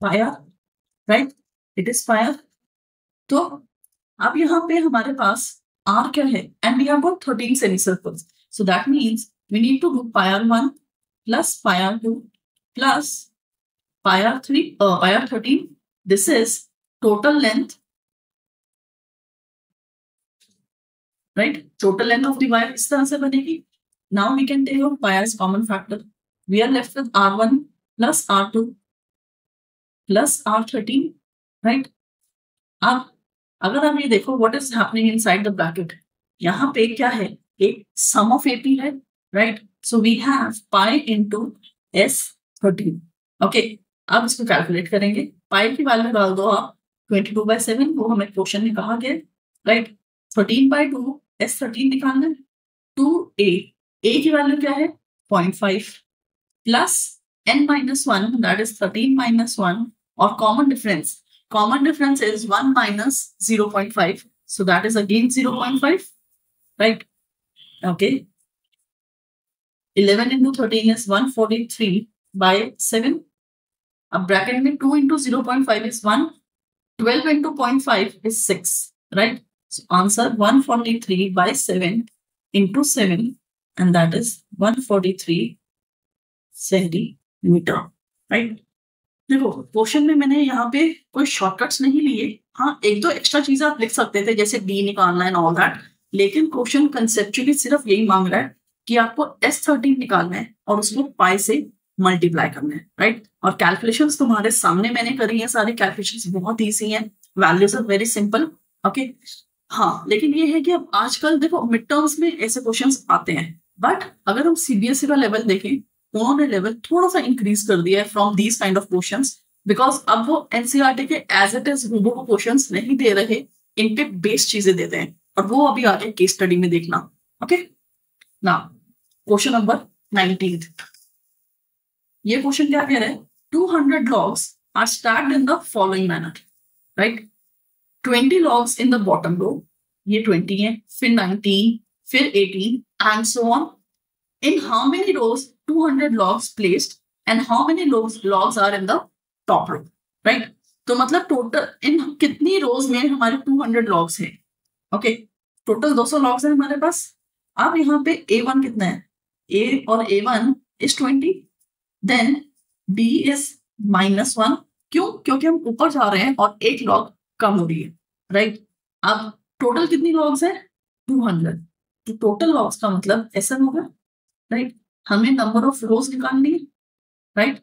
fire, right? It is fire. तो अब यहाँ पे हमारे पास R क्या है, and we have got 13 semicircles. So that means we need to do pi r1 plus pi r2 plus pi r3 pi r13. This is total length, right? Total length of the wire इस तरह से बनेगी. Now we can take out pi as common factor. We are left with r1 plus r2 plus r13, right? अब अगर आप ये देखो what is happening inside the bracket, यहाँ पे क्या है, एक sum of AP है, right? So we have pi into S13. Okay, अब इसको कैलकुलेट करेंगे. पाई की वैल्यू डाल दो आप 22/7, वो हमें क्वेश्चन में कहा गया, राइट? 13/2 S13 निकालना है. 2A, A की वैल्यू क्या है 0.5 plus n-1, that is 13 minus 1, और common difference, common difference is 1 minus 0.5. So that is again 0.5, right? Okay. 11 into 13 is 143/7. अब bracket में 2 into 0.5 is 1. 12 into 0.5 is 6, right? So answer 143/7 into 7, and that is 143 centimeter, right? देखो question में मैंने यहाँ पे कोई shortcuts नहीं लिए. हाँ, एक दो एक्स्ट्रा चीजें आप लिख सकते थे जैसे डी निकालना है ऑल दैट, लेकिन क्वेश्चन कंसेप्चुअली सिर्फ यही मांग रहा है कि आपको S13 निकालना है और उसको पाई से मल्टीप्लाई करना है, राइट? और कैलकुलेशंस तुम्हारे सामने मैंने करी है, सारी कैलकुलेशंस बहुत ईजी हैं, values are very simple. Okay, हाँ, लेकिन ये है कि अब आजकल देखो मिड टर्म्स में ऐसे क्वेश्चंस आते हैं, बट अगर हम सीबीएसई का लेवल देखें, उन्होंने लेवल थोड़ा सा इंक्रीज कर दिया है from these kind of questions, because अब वो एनसीईआरटी के एज इट इज वो क्वेश्चंस नहीं दे रहे, इन पे बेस्ड चीजें देते हैं, और वो अभी आगे केस स्टडी में देखना. Okay, now question number 19. ये क्वेश्चन क्या कह रहा है, 200 logs are stacked in the following manner, right? 20 logs in the bottom row, ये 20 है, फिर 19, फिर 18 and so on. In how many rows 200 logs placed and how many logs are in the top row, right? तो मतलब total इन कितनी रोज में हमारे 200 logs है. ओके, टोटल 200 logs है हमारे पास. अब यहाँ पे A1 कितना है, A और A1 is 20, then B is -1. क्यों? क्योंकि हम ऊपर जा रहे हैं और एक log कम हो रही है, राइट? अब टोटल कितनी logs है 200, तो टोटल logs का मतलब SN होगा, राइट? हमें नंबर ऑफ रोज निकालनी है, right?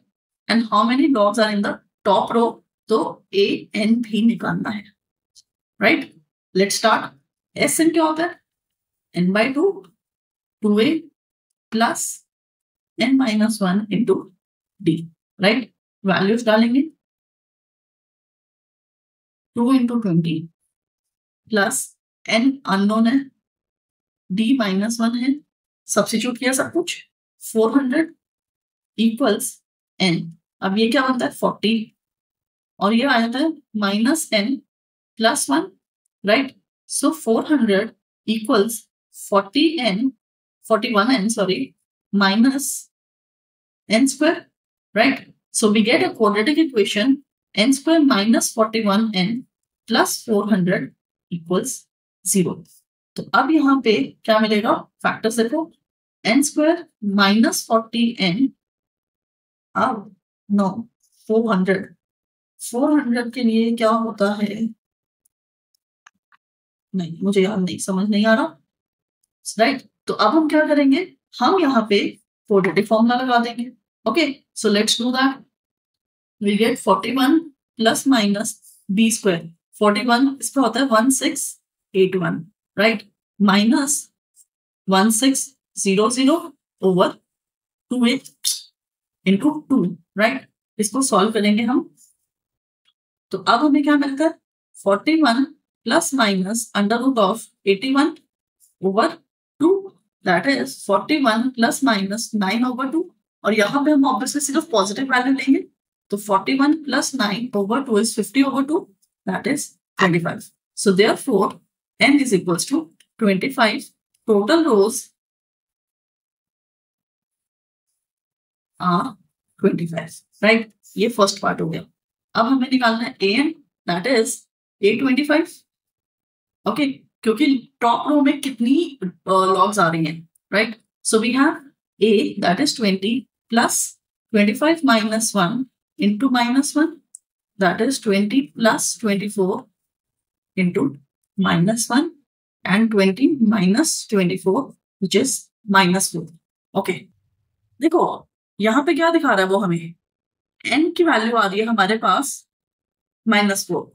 And how many logs are in the top row, तो AN भी निकालना है, राइट? Let's start. SN क्या होता है, n/2, 2A plus n-1 into D, right? Values डालेंगे, 2 into 20 प्लस n अननोन है, D-1 है, सब्स्टिट्यूट किया सब कुछ, 400 इक्वल्स n. अब ये क्या बनता है 40, और ये आ जाता है -n + 1, right? So 400 equals 41n sorry minus n square, right? So we get a quadratic equation n square minus 41n plus 400 equals 0. तो अब यहाँ पे क्या मिलेगा, फैक्टर्स देखो, n square minus 40n, अब नो 400 के लिए क्या होता है, नहीं मुझे याद नहीं, समझ नहीं आ रहा, राइट? तो अब हम क्या करेंगे, हम यहाँ पे क्वाड्रेटिक फॉर्मूला लगा देंगे. Okay, so let's do that. We get 41 plus minus b square. 41 इसका होता है 1681, right? Minus 1600 over 2a into 2, right? इसको सॉल्व करेंगे हम. तो अब हमें क्या मिलता है, 41 plus minus √81 over 2, that is 41 plus minus 9/2, और यहाँ पे हम ऑब्वियसली सिर्फ पॉजिटिव वैल्यू लेंगे, तो 41 plus 9/2 is 50/2, that is 25. So therefore n is equals to 25. Total rows are 25, right? ये फर्स्ट पार्ट हो गया. अब हमें निकालना है an, दैट इज 825, ओके, क्योंकि टॉप रो में कितनी लॉग्स आ रही हैं, right? So we have a that is 20 plus 25 minus 1 into minus 1, that is 20 plus 24 into minus 1 and 20 minus 24 which is minus 4. Okay, देखो यहाँ पे क्या दिखा रहा है वो हमें n की वैल्यू आ रही है हमारे पास -4.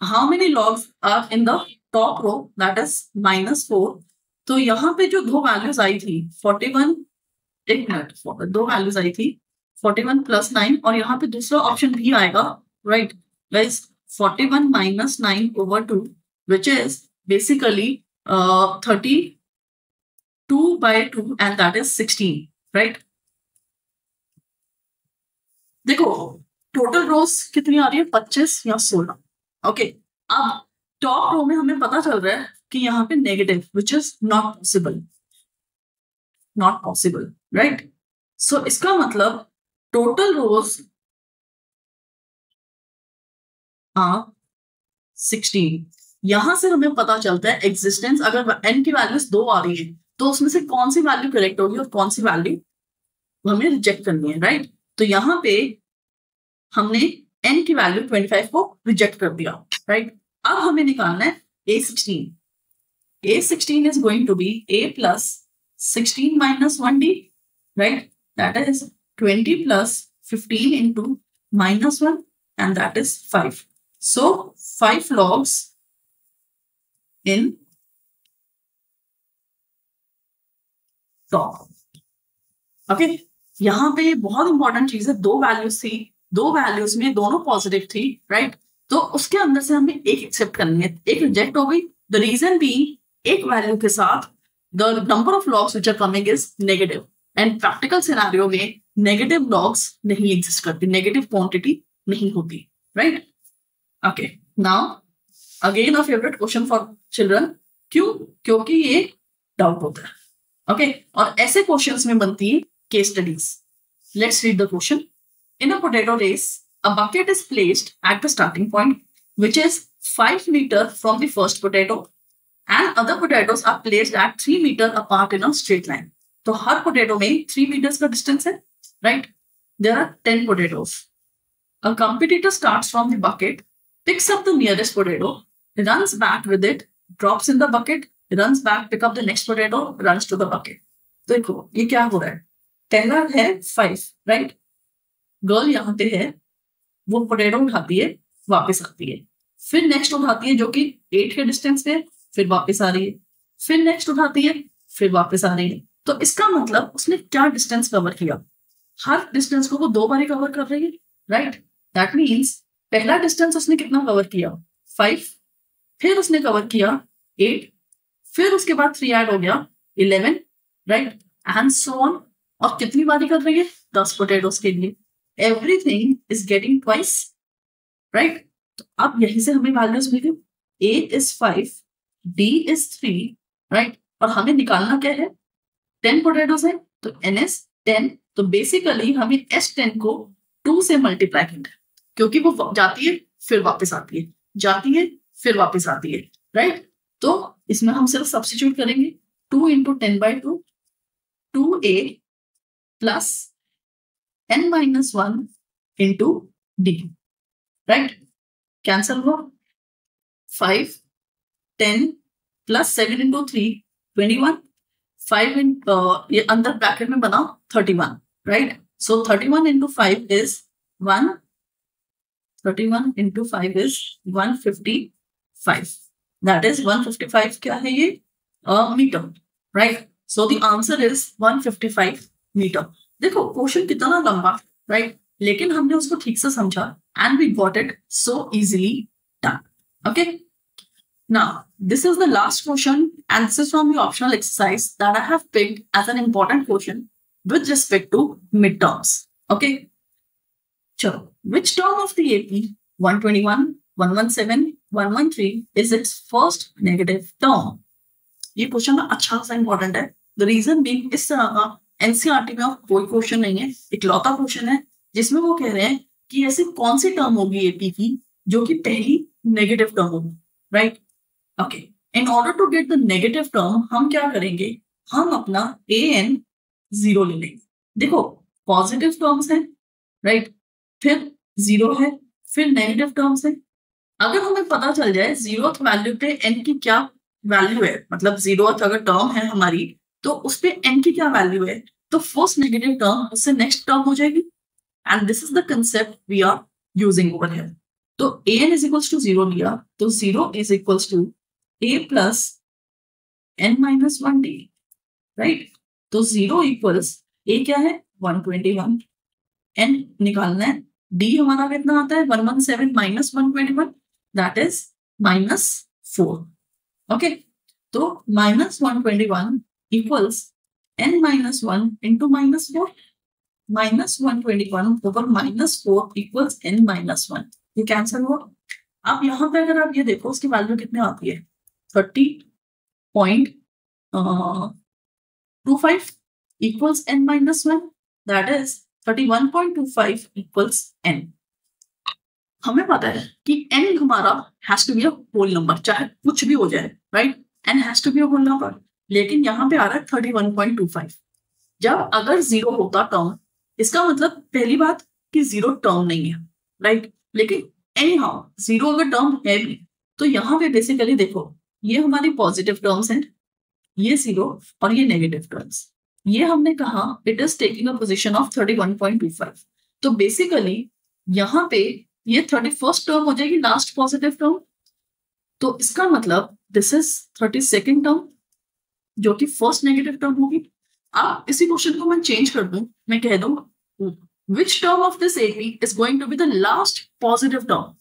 How many logs are in the top row, that is -4. तो यहाँ पे जो दो वैल्यूज आई थी 41, एक मिनट, दो वैल्यूज आई थी 41 + 9 और यहाँ पे दूसरा ऑप्शन भी आएगा, right guys? 41 - 9/2 which is basically 32/2 and that is 16, right? देखो टोटल रोज कितनी आ रही है, 25 या 16. ओके, अब टॉप रो में हमें पता चल रहा है कि यहाँ पे negative which is not possible, right? So इसका मतलब टोटल रोज आर 16. यहां से हमें पता चलता है एग्जिस्टेंस, अगर n की वैल्यूज 2 आ रही है तो उसमें से कौन सी वैल्यू करेक्ट होगी और कौन सी वैल्यू हमें रिजेक्ट करनी है, राइट? तो यहाँ पे हमने n की वैल्यू 25 को रिजेक्ट कर दिया, राइट? अब हमें निकालना है A16. A16 is going to be A plus 16 minus 1D, right? That is 20 plus 15 into -1 and that is 5. So 5 logs in top. Okay, यहाँ पे बहुत इंपॉर्टेंट चीज है, दो वैल्यूज थी, दो वैल्यूज में दोनों पॉजिटिव थी, राइट? तो उसके अंदर से हमें एक एक्सेप्ट करनी है, एक रिजेक्ट हो गई. द रीजन बी एक वैल्यू के साथ the number of logs which are coming is negative and practical scenario में नेगेटिव लॉग्स नहीं एग्जिस्ट करती, नेगेटिव क्वांटिटी नहीं होती, right? Okay, now again a favourite question for children. क्यों? क्योंकि ये डाउट होता है, ओके? और ऐसे क्वेश्चंस में बनती है case studies. Let's read the question. In a potato race, a bucket is placed at the starting point, which is 5 meters from the first potato, and other potatoes are placed at 3 meters apart in a straight line. तो हर potato में 3 meters का distance है, right? There are 10 potatoes. A competitor starts from the bucket, picks up the nearest potato, runs back with it, drops in the bucket, runs back, pick up the next potato, runs to the bucket. देखो ये क्या हो रहा है? पहला है 5, right? Girl यहाँ पे है, वो पोटैटो उठाती है, वापस आती है, फिर नेक्स्ट उठाती है जो कि 8 के डिस्टेंस पे, फिर वापस आ रही है, फिर नेक्स्ट उठाती है, फिर वापस आ रही है. तो इसका मतलब उसने क्या डिस्टेंस कवर किया? हर डिस्टेंस को वो 2 बार कवर कर रही है, राइट? दैट मीन्स पहला डिस्टेंस उसने कितना कवर किया? 5, फिर उसने कवर किया 8, फिर उसके बाद 3 ऐड हो गया 11, राइट? And so on. और कितनी बारी कर रही है? 10 पोटैटोस के लिए. Everything is getting twice, right? तो अब यहीं से हमें वैल्यूज मिली. A is 5, D is 3, right? और हमें निकालना क्या है? 10 पोटैटोस है तो N is 10. तो बेसिकली हमें S10 को 2 से मल्टीप्लाई करना है, क्योंकि वो जाती है फिर वापस आती है, जाती है फिर वापस आती है, राइट? तो इसमें हम सिर्फ सब्स्टिट्यूट करेंगे. 2 into 10/2, 2A plus n minus 1 into d, right? Cancel हुआ. 5, 10 plus 7 into 3, 21. 5 in ये अंदर ब्रैकेट में बना 31, right? So 31 into 5 is 1. 31 into 5 is 155. That is 155 क्या है ये? Metre, right? So the answer is 155 metre. देखो क्वेश्चन कितना लंबा, राइट? लेकिन हमने उसको ठीक से समझा and we got it so easily done. Okay, now this is the last question and this is from the optional exercise that I have picked as an important question with respect to mid terms. Okay, चलो, which term of the AP 121, 117, 113 is its first negative term? ये question अच्छा सा important है. The reason being इस तरह का NCERT में कोई क्वेश्चन नहीं है, इकलौता क्वेश्चन है जिसमें वो कह रहे हैं कि ऐसी कौन सी टर्म होगी एपी की जो कि पहली नेगेटिव टर्म होगी, right? Okay, in order to get the negative term हम क्या करेंगे, हम अपना an 0 ले लेंगे। देखो पॉजिटिव टर्म्स है, राइट, फिर 0 है, फिर नेगेटिव टर्म्स है। अगर हमें पता चल जाए 0th वैल्यू पे n की क्या वैल्यू है, मतलब 0th अगर टर्म है हमारी तो उस पे n की क्या वैल्यू है, तो फर्स्ट नेगेटिव टर्म उससे नेक्स्ट टर्म हो जाएगी। And this is the concept we are using over here. तो an इज इक्वल्स टू 0 लिया तो 0 is equals to a plus n minus 1d, right? तो 0 इक्वल्स a क्या है 121, n निकालना है, d हमारा कितना आता है 117 माइनस 121, दैट इज -4। ओके, तो -121 equals n minus 1 into -4, -121 over -4 equals n minus 1। ये कैंसिल हुआ। अब यहाँ पे अगर आप ये देखो उसकी वैल्यू कितनी आती है 30.25 equals n minus 1, that is 31.25 equals n। हमें पता है कि n हमारा has to be a whole number, चाहे कुछ भी हो जाए, right? n has to be a whole number, लेकिन यहाँ पे आ रहा है 31.25। जब अगर 0 होता टर्म, इसका मतलब पहली बात कि 0 टर्म नहीं है, राइट? लेकिन एनी हाउ 0 अगर टर्म है भी तो यहाँ पे बेसिकली देखो ये हमारी पॉजिटिव टर्म्स हैं, ये 0 और ये नेगेटिव टर्म्स। ये हमने कहा it is taking a position of 31.25। तो बेसिकली यहाँ पे ये 31st टर्म हो जाएगी लास्ट पॉजिटिव टर्म, तो इसका मतलब दिस इज 32nd टर्म जो कि फर्स्ट नेगेटिव टर्म होगी। अब इसी क्वेश्चन को मैं चेंज कर दूं, मैं कह दूं which term of this AP is going to be the last positive term,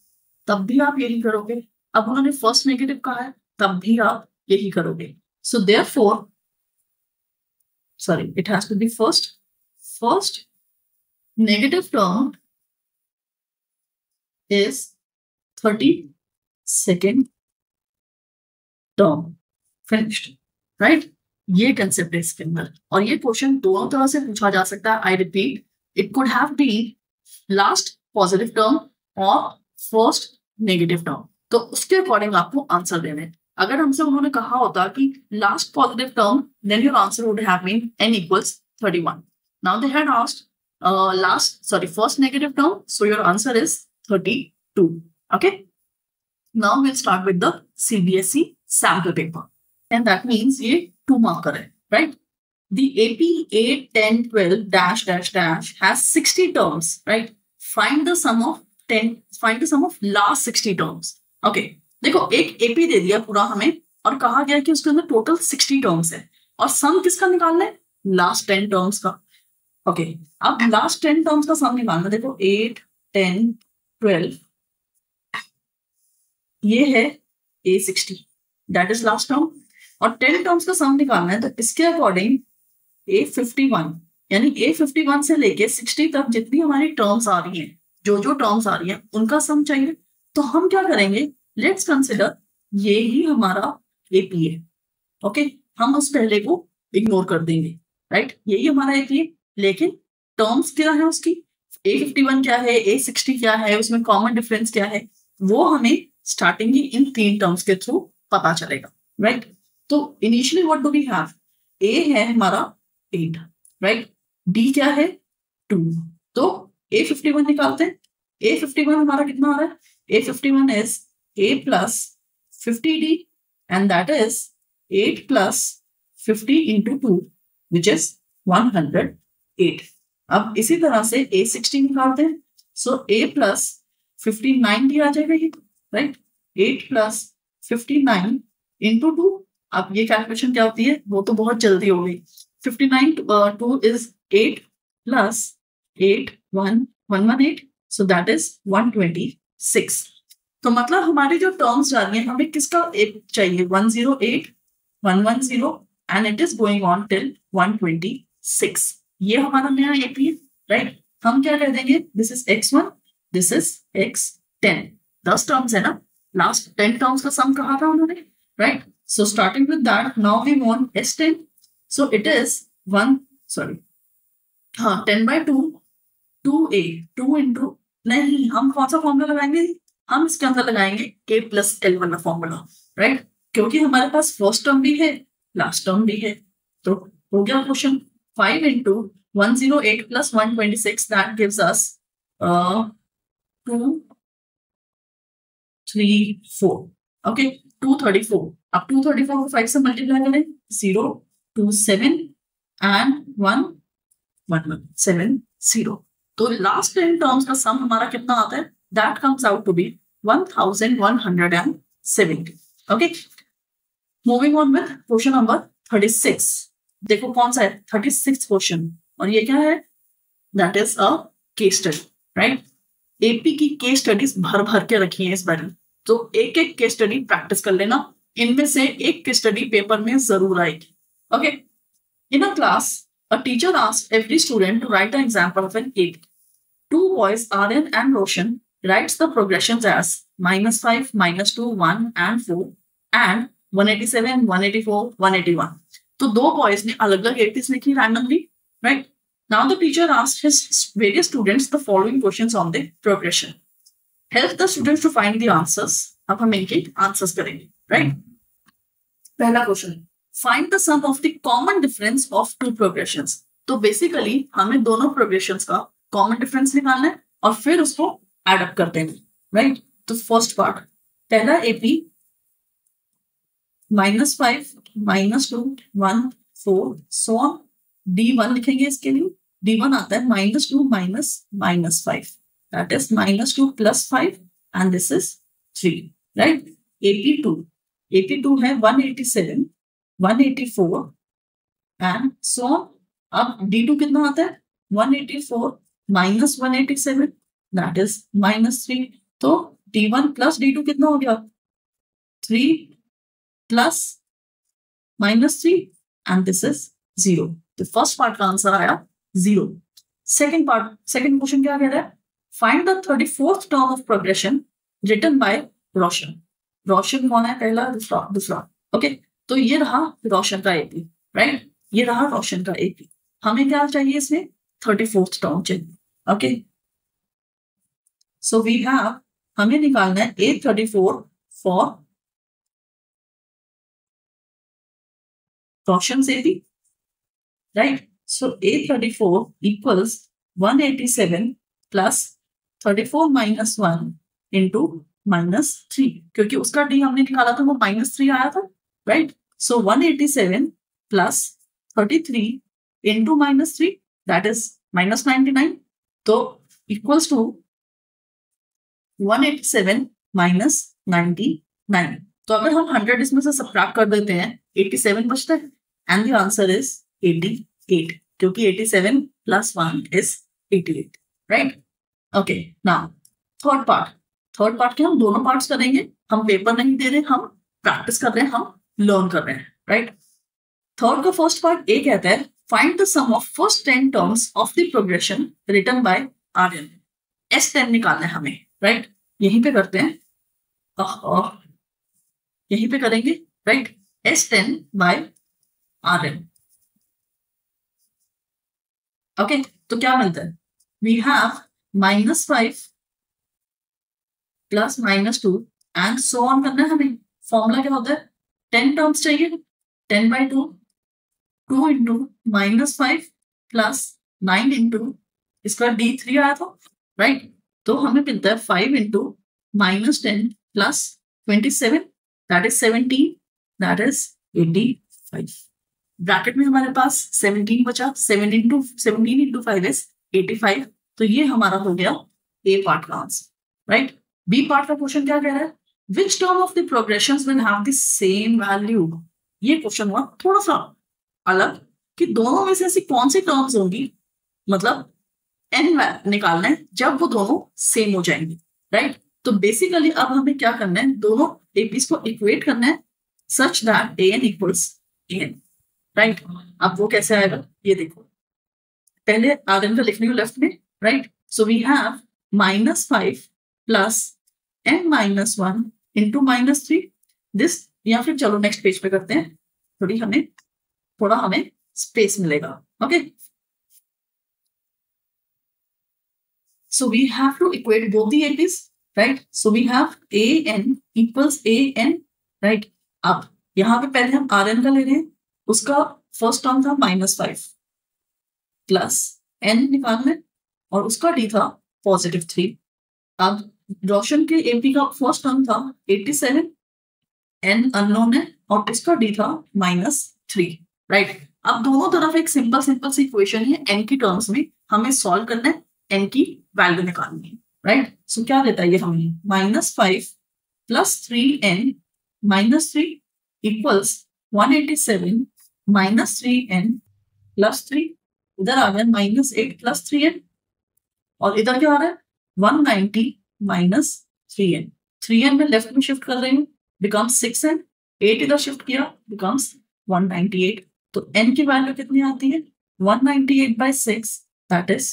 तब भी आप यही करोगे। अब उन्होंने फर्स्ट नेगेटिव कहा है तब भी आप यही करोगे। So therefore sorry, it has to be first negative term is 32nd term, finished, right? ये कंसेप्ट है इसके अंदर, और ये क्वेश्चन दोनों तरह से पूछा जा सकता है। I repeat, it could have been last positive term और फर्स्ट नेगेटिव टर्म, तो उसके अकॉर्डिंग आपको आंसर देने हैं। अगर हमसे उन्होंने कहा होता कि last positive term, then your answer would have been n equals 31. Now they had asked first negative term, so your answer is 32. Okay, now will start with the CBSE sample paper, and that means ये 2 marker है, right? The AP 8, 10, 12 dash dash dash has 60 terms, right? Find the sum of last 60 terms. Okay, देखो एक AP दे दिया पूरा हमें और कहा गया कि उसके अंदर टोटल 60 टर्म्स है और सम किसका निकालना है, लास्ट 10 टर्म्स का। ओके, अब लास्ट 10 टर्म्स का सम निकालना, देखो 8, 10, 12, ये है A60, that is last term, और 10 टर्म्स का सम निकालना है, तो इसके अकॉर्डिंग A51, यानी A51 से लेके 60 तक जितनी हमारी टर्म्स आ रही हैं, जो टर्म्स आ रही हैं उनका सम चाहिए। तो हम क्या करेंगे, लेट्स कंसिडर ये ही हमारा AP है। ओके, हम उस पहले को इग्नोर कर देंगे, राइट? यही हमारा AP है, लेकिन टर्म्स क्या है उसकी, A51 क्या है, A60 क्या है, उसमें कॉमन डिफरेंस क्या है, वो हमें स्टार्टिंग ही इन 3 टर्म्स के थ्रू पता चलेगा, राइट? तो initially what do we have, A है हमारा 8, राइट? D क्या है 2, तो A51 निकालते हैं। A51 हमारा कितना आ रहा है, A51 is A plus 50D and that is 8 plus 50 into 2 which is 108. अब इसी तरह से A60 निकालते हैं, so A plus 59D आ जाएगा ये, राइट? 8 plus 59 into 2, अब ये कैलकुलेशन क्या होती है, वो तो बहुत जल्दी हो गई। 59 2 is 8 plus 8 118, so that is 126. तो मतलब हमारी जो टर्म्स जा रही हैं, हमें किसका एक चाहिए, 108, 110 and it is going on till 126. ये हमारा नया AP है, राइट? हम क्या कर देंगे, this is x1, this is x10, 10 terms है ना, लास्ट 10 टर्म्स का सम कहा था उन्होंने, right? So starting with that, now we want S10. So it is 10 by 2, 2A, 2 into, नहीं, हम कौन सा फॉर्मूला लगाएंगे, हम इसके अंदर लगाएंगे a प्लस एल वाला फॉर्मूला, राइट, क्योंकि हमारे पास फर्स्ट टर्म भी है लास्ट टर्म भी है। तो हो गया question 5 into 108 plus 126 that gives us 2 3 4 okay 234। अब 234 को 5 से मल्टीप्लाई करें 0 2 7 एंड 1 1 1 7 0। तो लास्ट 10 टर्म्स का सम हमारा कितना आता है? That comes out to be 1170। Okay, moving on with question number 36। देखो कौन सा है 36 क्वेश्चन, और ये क्या है? That is a case study, right. AP की केस स्टडीज भर भर के रखी है इस बार, तो एक एक केस स्टडी प्रैक्टिस कर लेना, इनमें से एक केस स्टडी पेपर में जरूर आएगी। Okay, in a class a teacher asked every student to write an example of an AP. Two boys, Aryan and Roshan, writes the progressions as -5, -2, 1 and 4 and 187, 184, 181. तो दो बॉयज ने अलग अलग APs लिखी randomly, right. Now the teacher asked his various students the following questions on the progression. Help the students to find the answers. अब हम इनके answers करेंगे, राइट। पहला question, find the sum of the common difference of two progressions. तो basically हमें दोनों progressions का common difference निकालना है और फिर उसको एड अप करते हैं, राइट। तो फर्स्ट पार्ट, पहला एपी -5 -2 1 4 सो ऑन, D1 लिखेंगे इसके लिए। D1 आता है -2 -5, that is -2 + 5 and this is 3, right. AP2 है 187 184 एंड सो ऑन। अब D2 कितना आता है 184 -187, दैट इज -3। तो D1 + D2 कितना हो गया 3 + -3 एंड दिस इज 0। तो फर्स्ट पार्ट का आंसर आया 0। सेकंड क्वेश्चन क्या कह रहा है? Find the 34th term of progression written by Roshan. Roshan कौन है? पहला दूसरा। ओके, तो ये रहा रोशन का एपी, राइट। ये रहा रोशन का एपी। हमें क्या चाहिए इसमें? 34th टर्म चाहिए। ओके, सो वी हैव, हमें निकालना है A34 for Roshan's AP, right? So A34 equals 187 plus 34 minus 1 into -3, क्योंकि उसका D हमने निकाला था वो -3 आया था, right? So 187 plus 33 into -3, that is -99, तो equals to 187 minus 99। तो अगर हम 100 इसमें से सबट्रैक्ट कर देते हैं 87 बचता है एंड द आंसर इज 88, क्योंकि 87 + 1 is 88, right. Okay, now third part के हम दोनों पार्ट्स करेंगे। हम पेपर नहीं दे रहे, हम प्रैक्टिस कर रहे हैं, हम लर्न कर रहे हैं, राइट। थर्ड का फर्स्ट पार्ट ए कहता है find the sum of first 10 terms of the progression written by Aryan. S10 निकालना है हमें, राइट। यहीं पे करते हैं, यहीं पे करेंगे, right. S10 bye Rn। Okay, तो क्या मिलता है? We have -5 + -2 and so on करना है हमें। फॉर्मूला क्या होता है? 10 टर्म्स चाहिए, 10/2 2 into -5 + 9 into इसका D3 आया था, राइट। तो हमें मिलता है 5 into -10 + 27, that is 17, that is 85। Bracket में हमारे पास 17 बचा, 17 into 5 इज 85। तो ये हमारा हो गया ए पार्ट का आंसर, राइट। बी पार्ट का क्वेश्चन क्या कह रहा है? विच term of the progressions will have the same value. ये क्वेश्चन हुआ थोड़ा सा अलग कि दोनों में से ऐसी कौन सी टर्म्स होंगी, मतलब n निकालना है जब वो दोनों सेम हो जाएंगे, राइट। तो बेसिकली अब हमें क्या करना है? दोनों एपीज को इक्वेट करना है such that an equals an, right. अब वो कैसे आएगा ये देखो, पहले Rn का लिखने को लेफ्ट में, right. So we have -5 + n-1 into -3 this, या फिर चलो नेक्स्ट पेज पे करते हैं, थोड़ा हमें स्पेस मिलेगा। Okay, so we have to equate both the APs. Right. So we have an equals an, right. अब यहाँ पे पहले हम rn का ले रहे हैं, उसका फर्स्ट टर्म था -5 प्लस n निकालना है और उसका d था +3. अब रोशन के AP का फर्स्ट टर्म था 87, n अननोन है और इसका d था -3, राइट. अब दोनों तरफ एक सिंपल सी इक्वेशन है, n की टर्म्स में हमें सॉल्व करना है, n की वैल्यू निकालनी है, राइट. सो क्या देता है ये हमें, -5 plus 3n -3 equals 187 -3n plus 3. इधर आ गया -8 प्लस 3n और इधर क्या आ रहा है 190 -3n. 3n में लेफ्ट में शिफ्ट कर रही हूँ, बिकम्स 6n. 8 इधर शिफ्ट किया, बिकम्स 198. तो n की वैल्यू कितनी आती है 198/6, दैट इज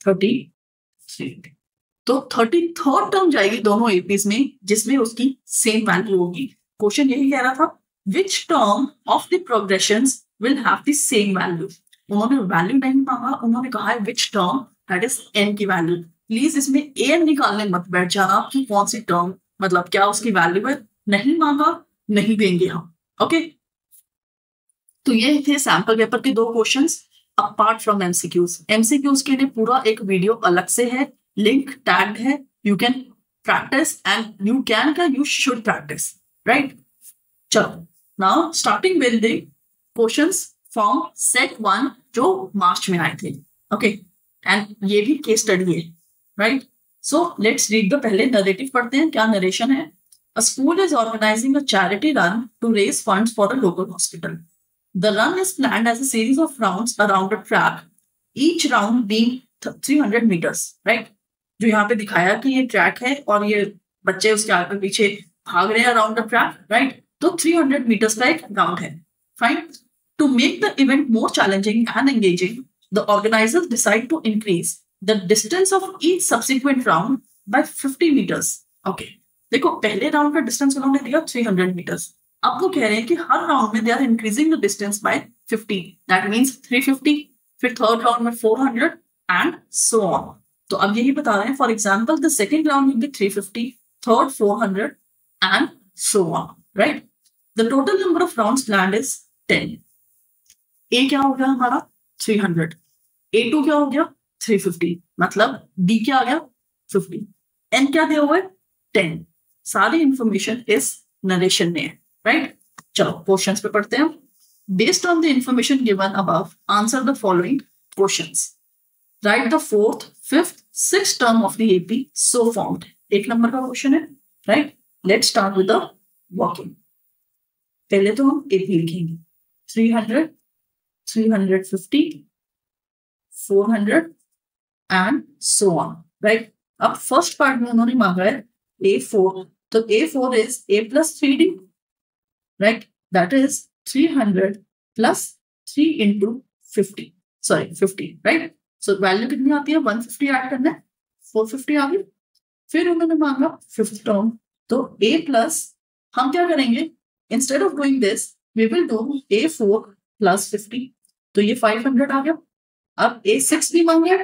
33. तो 33rd टर्म जाएगी दोनों एपीज में, जिसमें उसकी सेम वैल्यू होगी. क्वेश्चन यही कह रहा था, विच term of the progressions will have the same value. उन्होंने वैल्यू नहीं मांगा, उन्होंने कहा है which term, that is n की वैल्यू. प्लीज इसमें an निकालने मत बैठ जाना कि कौन सी टर्म, मतलब क्या उसकी वैल्यू है. नहीं मांगा, नहीं देंगे हम. ओके. तो ये थे सैंपल पेपर के 2 questions apart from MCQs. MCQs के लिए पूरा एक वीडियो अलग से है, लिंक टैग्ड है. You can practice and you can का यू शुड प्रैक्टिस, राइट. चलो now starting with the questions from set 1 जो मार्च में आए थे. ओके. एंड ये भी केस स्टडी है, right. So let's read the पहले नरेटिव पढ़ते हैं. क्या नरेशन है. A school is organising a charity run to raise funds for a local hospital. The run is planned as a series of rounds around a track, each round being 300 meters, right? जो यहाँ पे दिखाया कि ये track है और ये बच्चे उसके आगे पीछे भाग रहे हैं अराउंड द ट्रैक, राइट. तो 300 meters का एक राउंड है. Fine. To make the event more challenging and engaging, the organizers decide to increase the distance of each subsequent round by 50 meters. Okay. देखो पहले राउंड का डिस्टेंस उन्होंने दिया 300 meters. अब वो कह रहे हैं कि हर राउंड में they are increasing the distance by 50. That means 350, फिर थर्ड राउंड में 400 एंड सो ऑन. तो अब यही बता रहे हैं, for example the second round will be 350, third 400 and so on, right. The total number of rounds planned is 10. ए क्या हो गया हमारा 300, A2 क्या हो गया 350, मतलब डी क्या आ गया 50, एन क्या दिया हुआ है 10. सारी इंफॉर्मेशन इस नरेशन में है, राइट. चलो क्वेश्चंस पे पढ़ते हैं. Based on the information given above, answer the following questions. Right the 4th, 5th, 6th term of the AP so formed. 1 number का क्वेश्चन है, right. Let's start with the working. पहले तो हम AP लिखेंगे 300, 350, 400 and so on, right. अब first part में उन्होंने मांगा है A4. तो A4 is A plus 3D, right? That is 300 plus 3 into 50. Sorry, 50, right? So value कितनी आती है 150 ऐड करना है, 450 आ गई. फिर उन्होंने मांगा 5th टर्म. तो A plus हम क्या करेंगे, instead of doing this we will do A4 plus 50. तो ये 500 आ गया. अब A6 भी मांगे,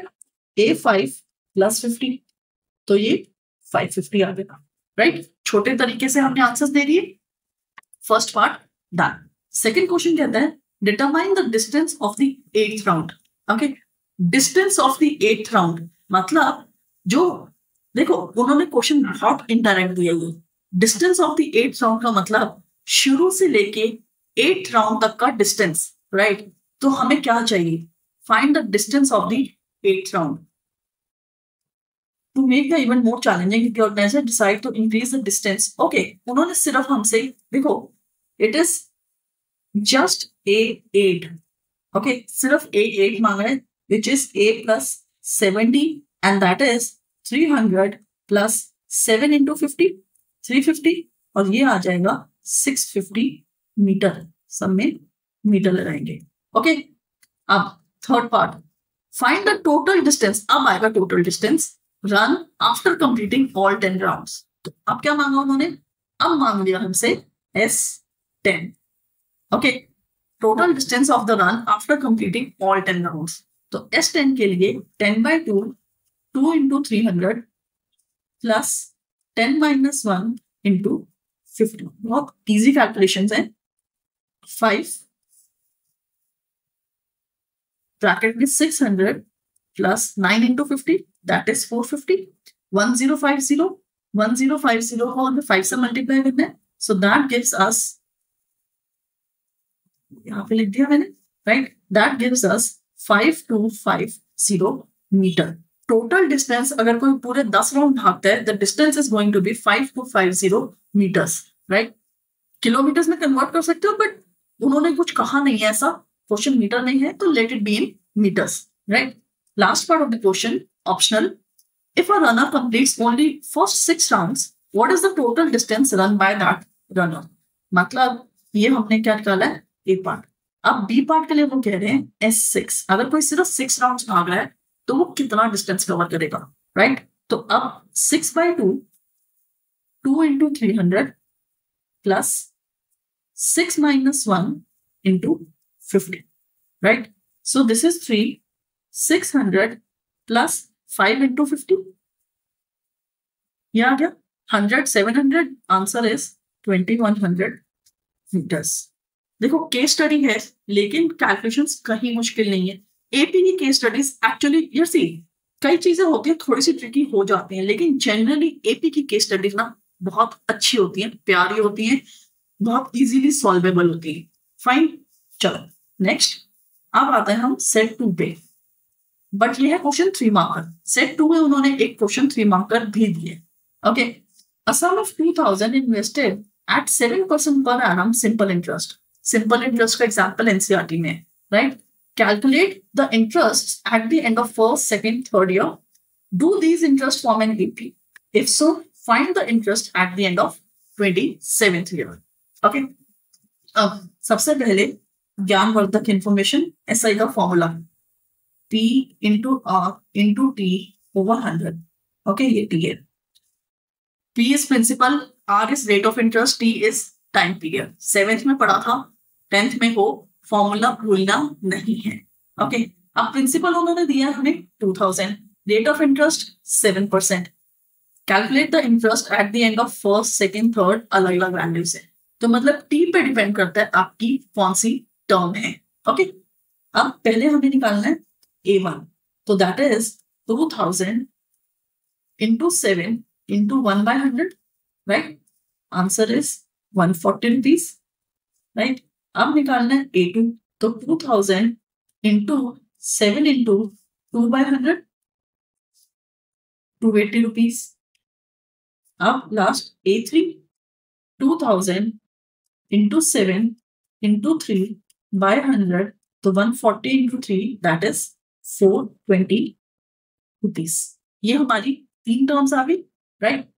A5 plus 50. तो ये 550 आ गया, राइट. छोटे तरीके से हमने आंसर्स दे दिए. First part done. Second question कहता है determine the distance of the 8th round. Okay. Distance of the 8th round मतलब जो देखो उन्होंने क्वेश्चन बहुत इनडायरेक्ट दिया है. Distance of the 8th round का मतलब शुरू से लेके 8th राउंड तक का डिस्टेंस, राइट. तो हमें क्या चाहिए, find the distance of the 8th round. To make the event more challenging, the organizer decide to increase the distance. Okay, उन्होंने सिर्फ हमसे देखो it is just A8. Okay, सिर्फ A8 मांगा है, which is A plus 70 and that is 300 plus 7 into 50, 350 और ये आ जाएगा 650 मीटर. सब में मीटर लगाएंगे. ओके. अब third part, find the total distance. अब आएगा total distance run after completing all 10 rounds. तो अब क्या मांगा उन्होंने, अब मांग लिया हमसे S10. Okay. Total distance of the run after completing all 10 rounds. तो S10 के लिए 10/2, 2 into 300 प्लस 10 minus 1 into 50. बहुत easy calculations हैं. 5 bracket में 600 plus 9 into 50, that is 450. 1050 को हमें 5 से मल्टीप्लाई करना है. So that gives us, यहाँ पे लिख दिया मैंने, right? That gives us 5250 meter. Total distance अगर कोई पूरे 10 राउंड भागता है, the distance is going to be 5250 meters, right? Kilometers में कन्वर्ट कर सकते हो, बट उन्होंने कुछ कहा नहीं है ऐसा, क्वेश्चन मीटर नहीं है, तो let it be in meters, right? Last part of the question, optional. If a runner completes only first 6 rounds, what is the total distance run by that runner? मतलब ये हमने क्या निकाला है, ए पार्ट. अब बी पार्ट के लिए वो कह रहे हैं S6. अगर कोई सिर्फ 6 राउंड्स भाग रहा है तो वो कितना डिस्टेंस कवर करेगा, राइट? तो अब 6/2 2 into 300 plus 6 minus 1 into 50, right? So this is 3. 600 plus 5 into 50. ये आ गया 100. 700. Answer is 2100 meters. देखो केस स्टडी है, लेकिन कैलकुलेशंस कहीं मुश्किल नहीं है. एपी की केस स्टडीज एक्चुअली यार सी कई चीजें होती है थोड़ी सी ट्रिकी हो जाती हैं, लेकिन जनरली एपी की केस स्टडीज ना बहुत अच्छी होती हैं, प्यारी होती हैं, बहुत इजीली सॉल्वेबल होती है. फाइन, चलो नेक्स्ट. अब आता है हम सेट 2 पे, बट ये है क्वेश्चन 3 मार्कर. सेट 2 में उन्होंने एक क्वेश्चन 3 मार्कर भी दिए. Okay, a sum of 2000 invested at 7% per annum simple interest. Simple interest का एग्जांपल एनसीईआरटी में, right? Calculate the interests at the end of first, second, third year. Do these interests form an AP? If so, find the interest at the end of 27th year. Okay. अब सबसे पहले ज्ञानवर्धक information, SI का formula P into R into T over 100. Okay, ये T है. P is principal, R is rate of interest, T is time period. 7th में पढ़ा था, 10th में हो, फॉर्मूला भूलना नहीं है. ओके, अब प्रिंसिपल उन्होंने दिया हमें 2000, rate of interest 7%. Calculate the interest at the end of first, second, third, अलग अलग वैल्यू से. तो मतलब टी पे डिपेंड करता है आपकी कौन सी टर्म है. ओके, अब पहले हमें निकालना है A1. तो that is 2000 into 7 into 1/100, right? Answer is 140 rupees, right? अब निकालना है A2. तो 2000 into 7 into 2/100, 280 रुपीज. अब लास्ट A3. 2000 into 7 into 3/100, तो 140 into 3, that is 420 रुपीज. ये हमारी 3 टर्म्स आ गई, राइट?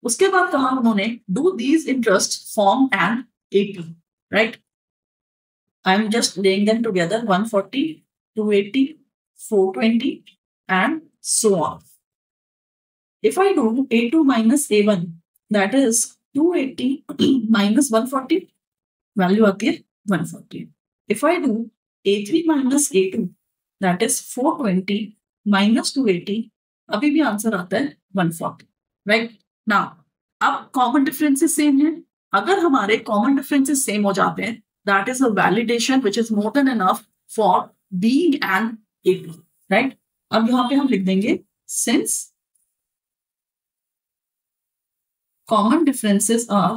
उसके बाद कहा उन्होंने do these interest form an AP, right? I'm just laying them together, 140, 280, 420, and so on. If I do A2 minus A1, that is 280 minus 140, value आती है 140. If I do A3 minus A2, that is 420 minus 280, अभी भी answer आता है 140, right? Now, अब common differences same है. अगर हमारे कॉमन डिफरेंसेस सेम हो जाते हैं, that is a validation which is more than enough for being an AP, right? अब यहां पे हम लिख देंगे since common differences are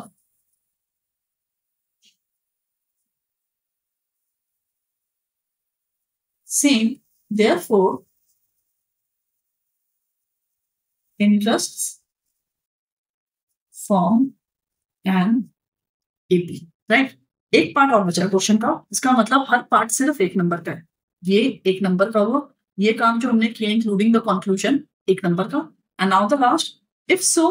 same, therefore interests form an AP, right? एक पार्ट और बचा है क्वेश्चन का, इसका मतलब हर पार्ट सिर्फ 1 नंबर का है. ये 1 नंबर का हुआ, ये काम जो हमने किया इंक्लूडिंग द कंक्लूजन 1 नंबर का. And now the last, if so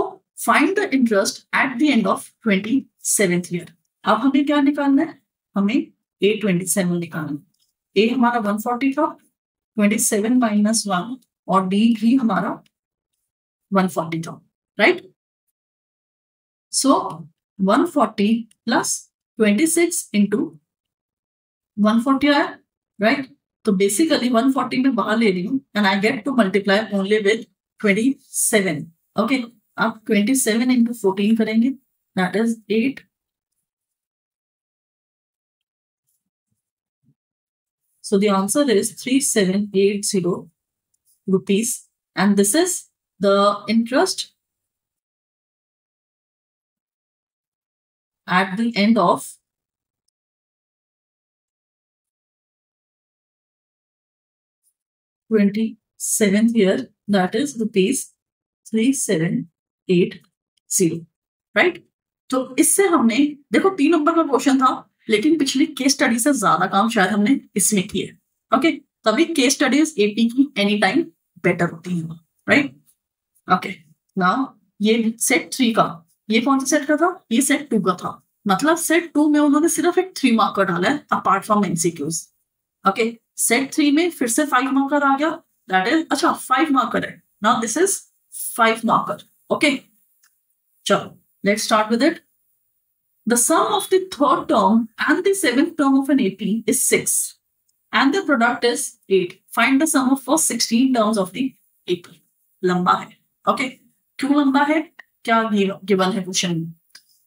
find the interest at the end of 27th year. अब हमें क्या निकालना है, हमें A27 निकालना है. A हमारा 140 था, 27 minus 1, और D भी हमारा 140 था, राइट? सो 140 प्लस 26 into 140 आया, राइट? तो बेसिकली 140 में बाहर ले रही हूँ and I get to multiply only with 27. Okay, आप 27 इंटू 14 करेंगे, that is 8. So the answer is 3780 rupees, and this is the interest at the end of 27th year, that is rupees 3780, right. तो इससे हमने देखो 3 number का question था, लेकिन पिछली केस स्टडी से ज्यादा काम शायद हमने इसमें किया. ओके, तभी केस स्टडीज एपी की एनी टाइम बेटर होती है, राइट. ओके, नाउ ये सेट 3 का, ये कौन सा सेट का था, ये सेट 2 का था. मतलब सेट 2 में उन्होंने सिर्फ एक 3 मार्कर डाला है apart from MCQs. Okay, set 3 में फिर से 5 मार्कर आ गया, दैट इज अच्छा 5 मार्कर है. Now this is 5 marker. Okay, चलो let's start with it. The sum of the third term and the seventh term of an AP is 6, and the product is 8. Find the sum of first 16 terms of the AP. लंबा है. Okay, क्यों लंबा है, क्या given है question में.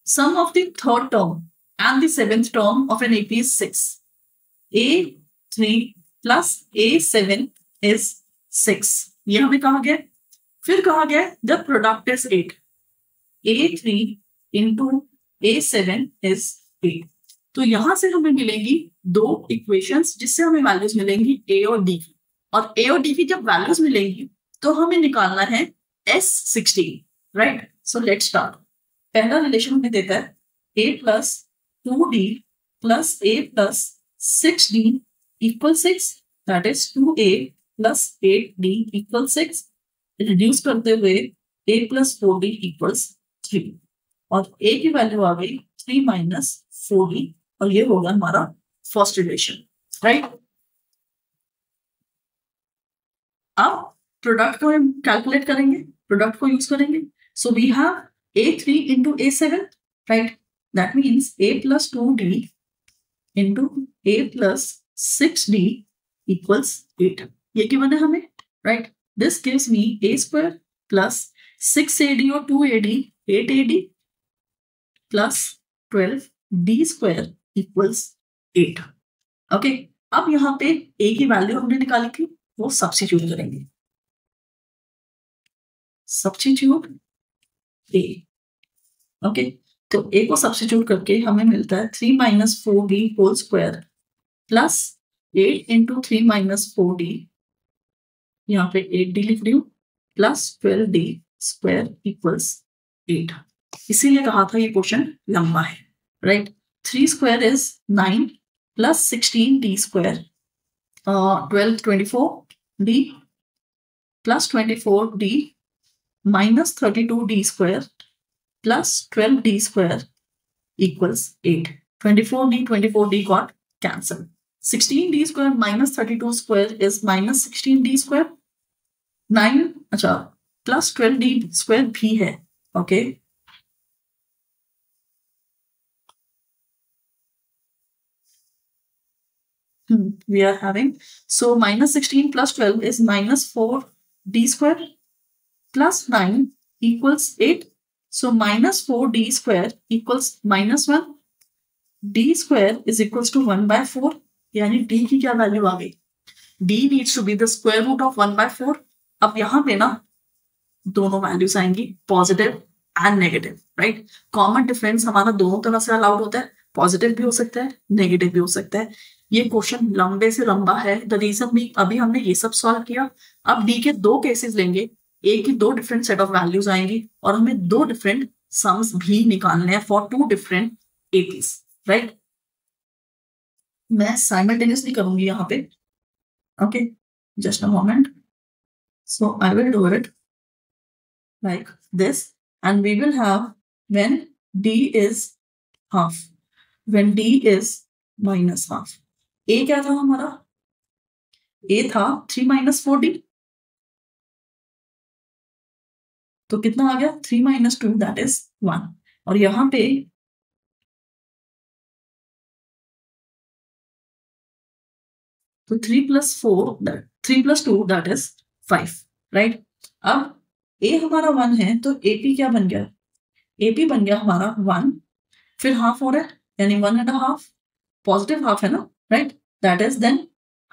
Sum of the third term and the seventh term of an AP is 6. A3 plus A7 is 6. ये हमें कहा गया. फिर कहा गया the product is 8. A3 into A7 is 8. तो यहां से हमें मिलेंगी 2 इक्वेशंस जिससे हमें वैल्यूज मिलेंगी A और D की. और A और D की जब वैल्यूज मिलेंगी तो हमें निकालना है S16, right. So let's start. पहला रिलेशन हमें देता है A plus 2D plus A plus 6D equal 6, that is 2A plus 8D equal 6. Reduce करते हुए A plus 4D equals 3. और A की वैल्यू आ गई 3 minus 4D, और ये होगा हमारा फर्स्ट रिलेशन, राइट. अब प्रोडक्ट को हम कैलकुलेट करेंगे, प्रोडक्ट को यूज करेंगे. So we have A3 into A7, right. That means A plus 2D into A plus 6D equals 8. ये गिवन है हमें, right. This gives me A square plus 6AD और 2AD 8AD plus 12D square equals 8. Okay, अब यहाँ पे A की value हमने निकाली थी, वो सब्स्टिट्यूट करेंगे. Substitute A. ओके, तो A को सब्स्टिट्यूट करके हमें मिलता है 3 minus 4D whole square plus 8 into 3 minus 4D, यहाँ पे 8D लिख रही हूँ, प्लस 12D स्क्वायर इक्वल्स 8. इसीलिए कहा था ये क्वेश्चन लंबा है, right. 3 square is 9 plus 16D square 12 24D plus 24D minus 32D square plus 12D square equals 8. 24D got cancelled. 16D square minus 32 square is minus 16D square. 9 अच्छा plus 12D square भी है. Okay, we are having, so minus 16 plus 12 is minus 4D square plus 9 equals 8. So minus 4D square equals minus 1. D square is equals to 1 by 4. यानी D की क्या value आ गई, D needs to be the square root of 1 by 4. अब यहाँ पे ना दोनों वैल्यूज आएंगी positive and negative, right. Common difference हमारा दोनों तरह से अलाउड होता है, पॉजिटिव भी हो सकता है, नेगेटिव भी हो सकता है. ये क्वेश्चन लंबे से लंबा है, द रीजन भी अभी हमने ये सब सॉल्व किया. अब डी के 2 केसेस लेंगे, ए की 2 डिफरेंट सेट ऑफ वैल्यूज आएंगी और हमें 2 डिफरेंट सम्स भी निकालने हैं फॉर 2 डिफरेंट एपीज, राइट. मैं साइमल्टेनियसली करूंगी यहाँ पे. Okay, just a moment. So I will do it like this, and we will have when D is half, when D is minus half. A क्या था हमारा, A था 3 minus 4D, तो कितना आ गया 3 minus 2 that is 1. और यहां पे तो 3 plus 4 that 3 plus 2 that is 5, right. अब ए हमारा 1 है तो एपी क्या बन गया, एपी बन गया हमारा 1, फिर हाफ हो रहा है यानी 1.5, पॉजिटिव हाफ है ना, right, that is than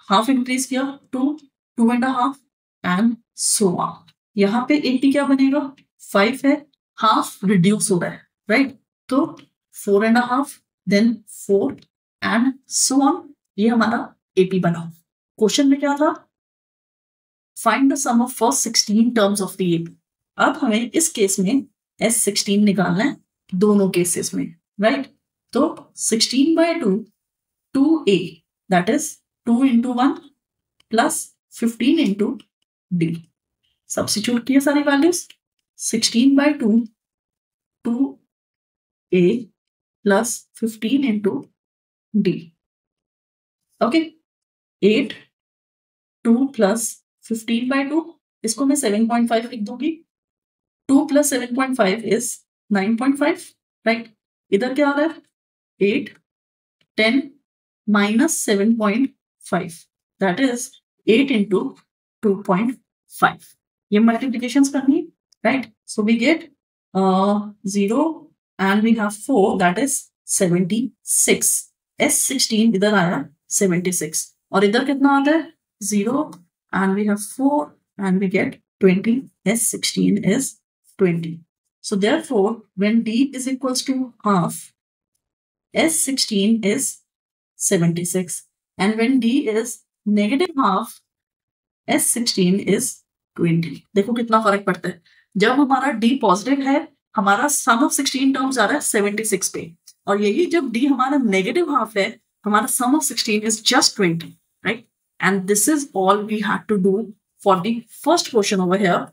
half increase किया 2, 2.5 एंड सो ऑन। यहाँ पे 80 क्या बनेगा, 5 है, हाफ रिड्यूस हो रहा है, राइट, तो 4.5 देन 4 एंड सो ऑन। ये हमारा एपी बना। क्वेश्चन में क्या था, find the sum of first 16 terms of the AP. अब हमें इस केस में S16 निकालना है दोनों केसेस में, राइट, तो 16/2 2a that is 2 into 1 plus 15 into d। Substitute किए सारी values, 16/2 2a plus 15 into d। Okay, 8 2 plus 15/2, इसको मैं 7.5 लिख दूंगी। 2 plus 7.5 is 9.5, राइट। इधर क्या आ रहा है, 8 10 minus 7.5 that is 8 into 2.5। ये मल्टीप्लिकेशंस करनी है, right, so we get 0 and we have 4 that is 76। S16 इधर आया 76 और इधर कितना आता है 0 and we have 4 and we get 20। S16 is 20। So therefore when D is equals to half, S16 is 76 and when D is negative half, S16 is 20। देखो कितना फर्क पड़ता है, जब हमारा D पॉजिटिव है हमारा सम ऑफ 16 टर्म्स आ रहा है 76 पे, और यही जब D हमारा नेगेटिव हाफ है हमारा sum of 16 is just 20, right. And this is all we had to do for the first question over here.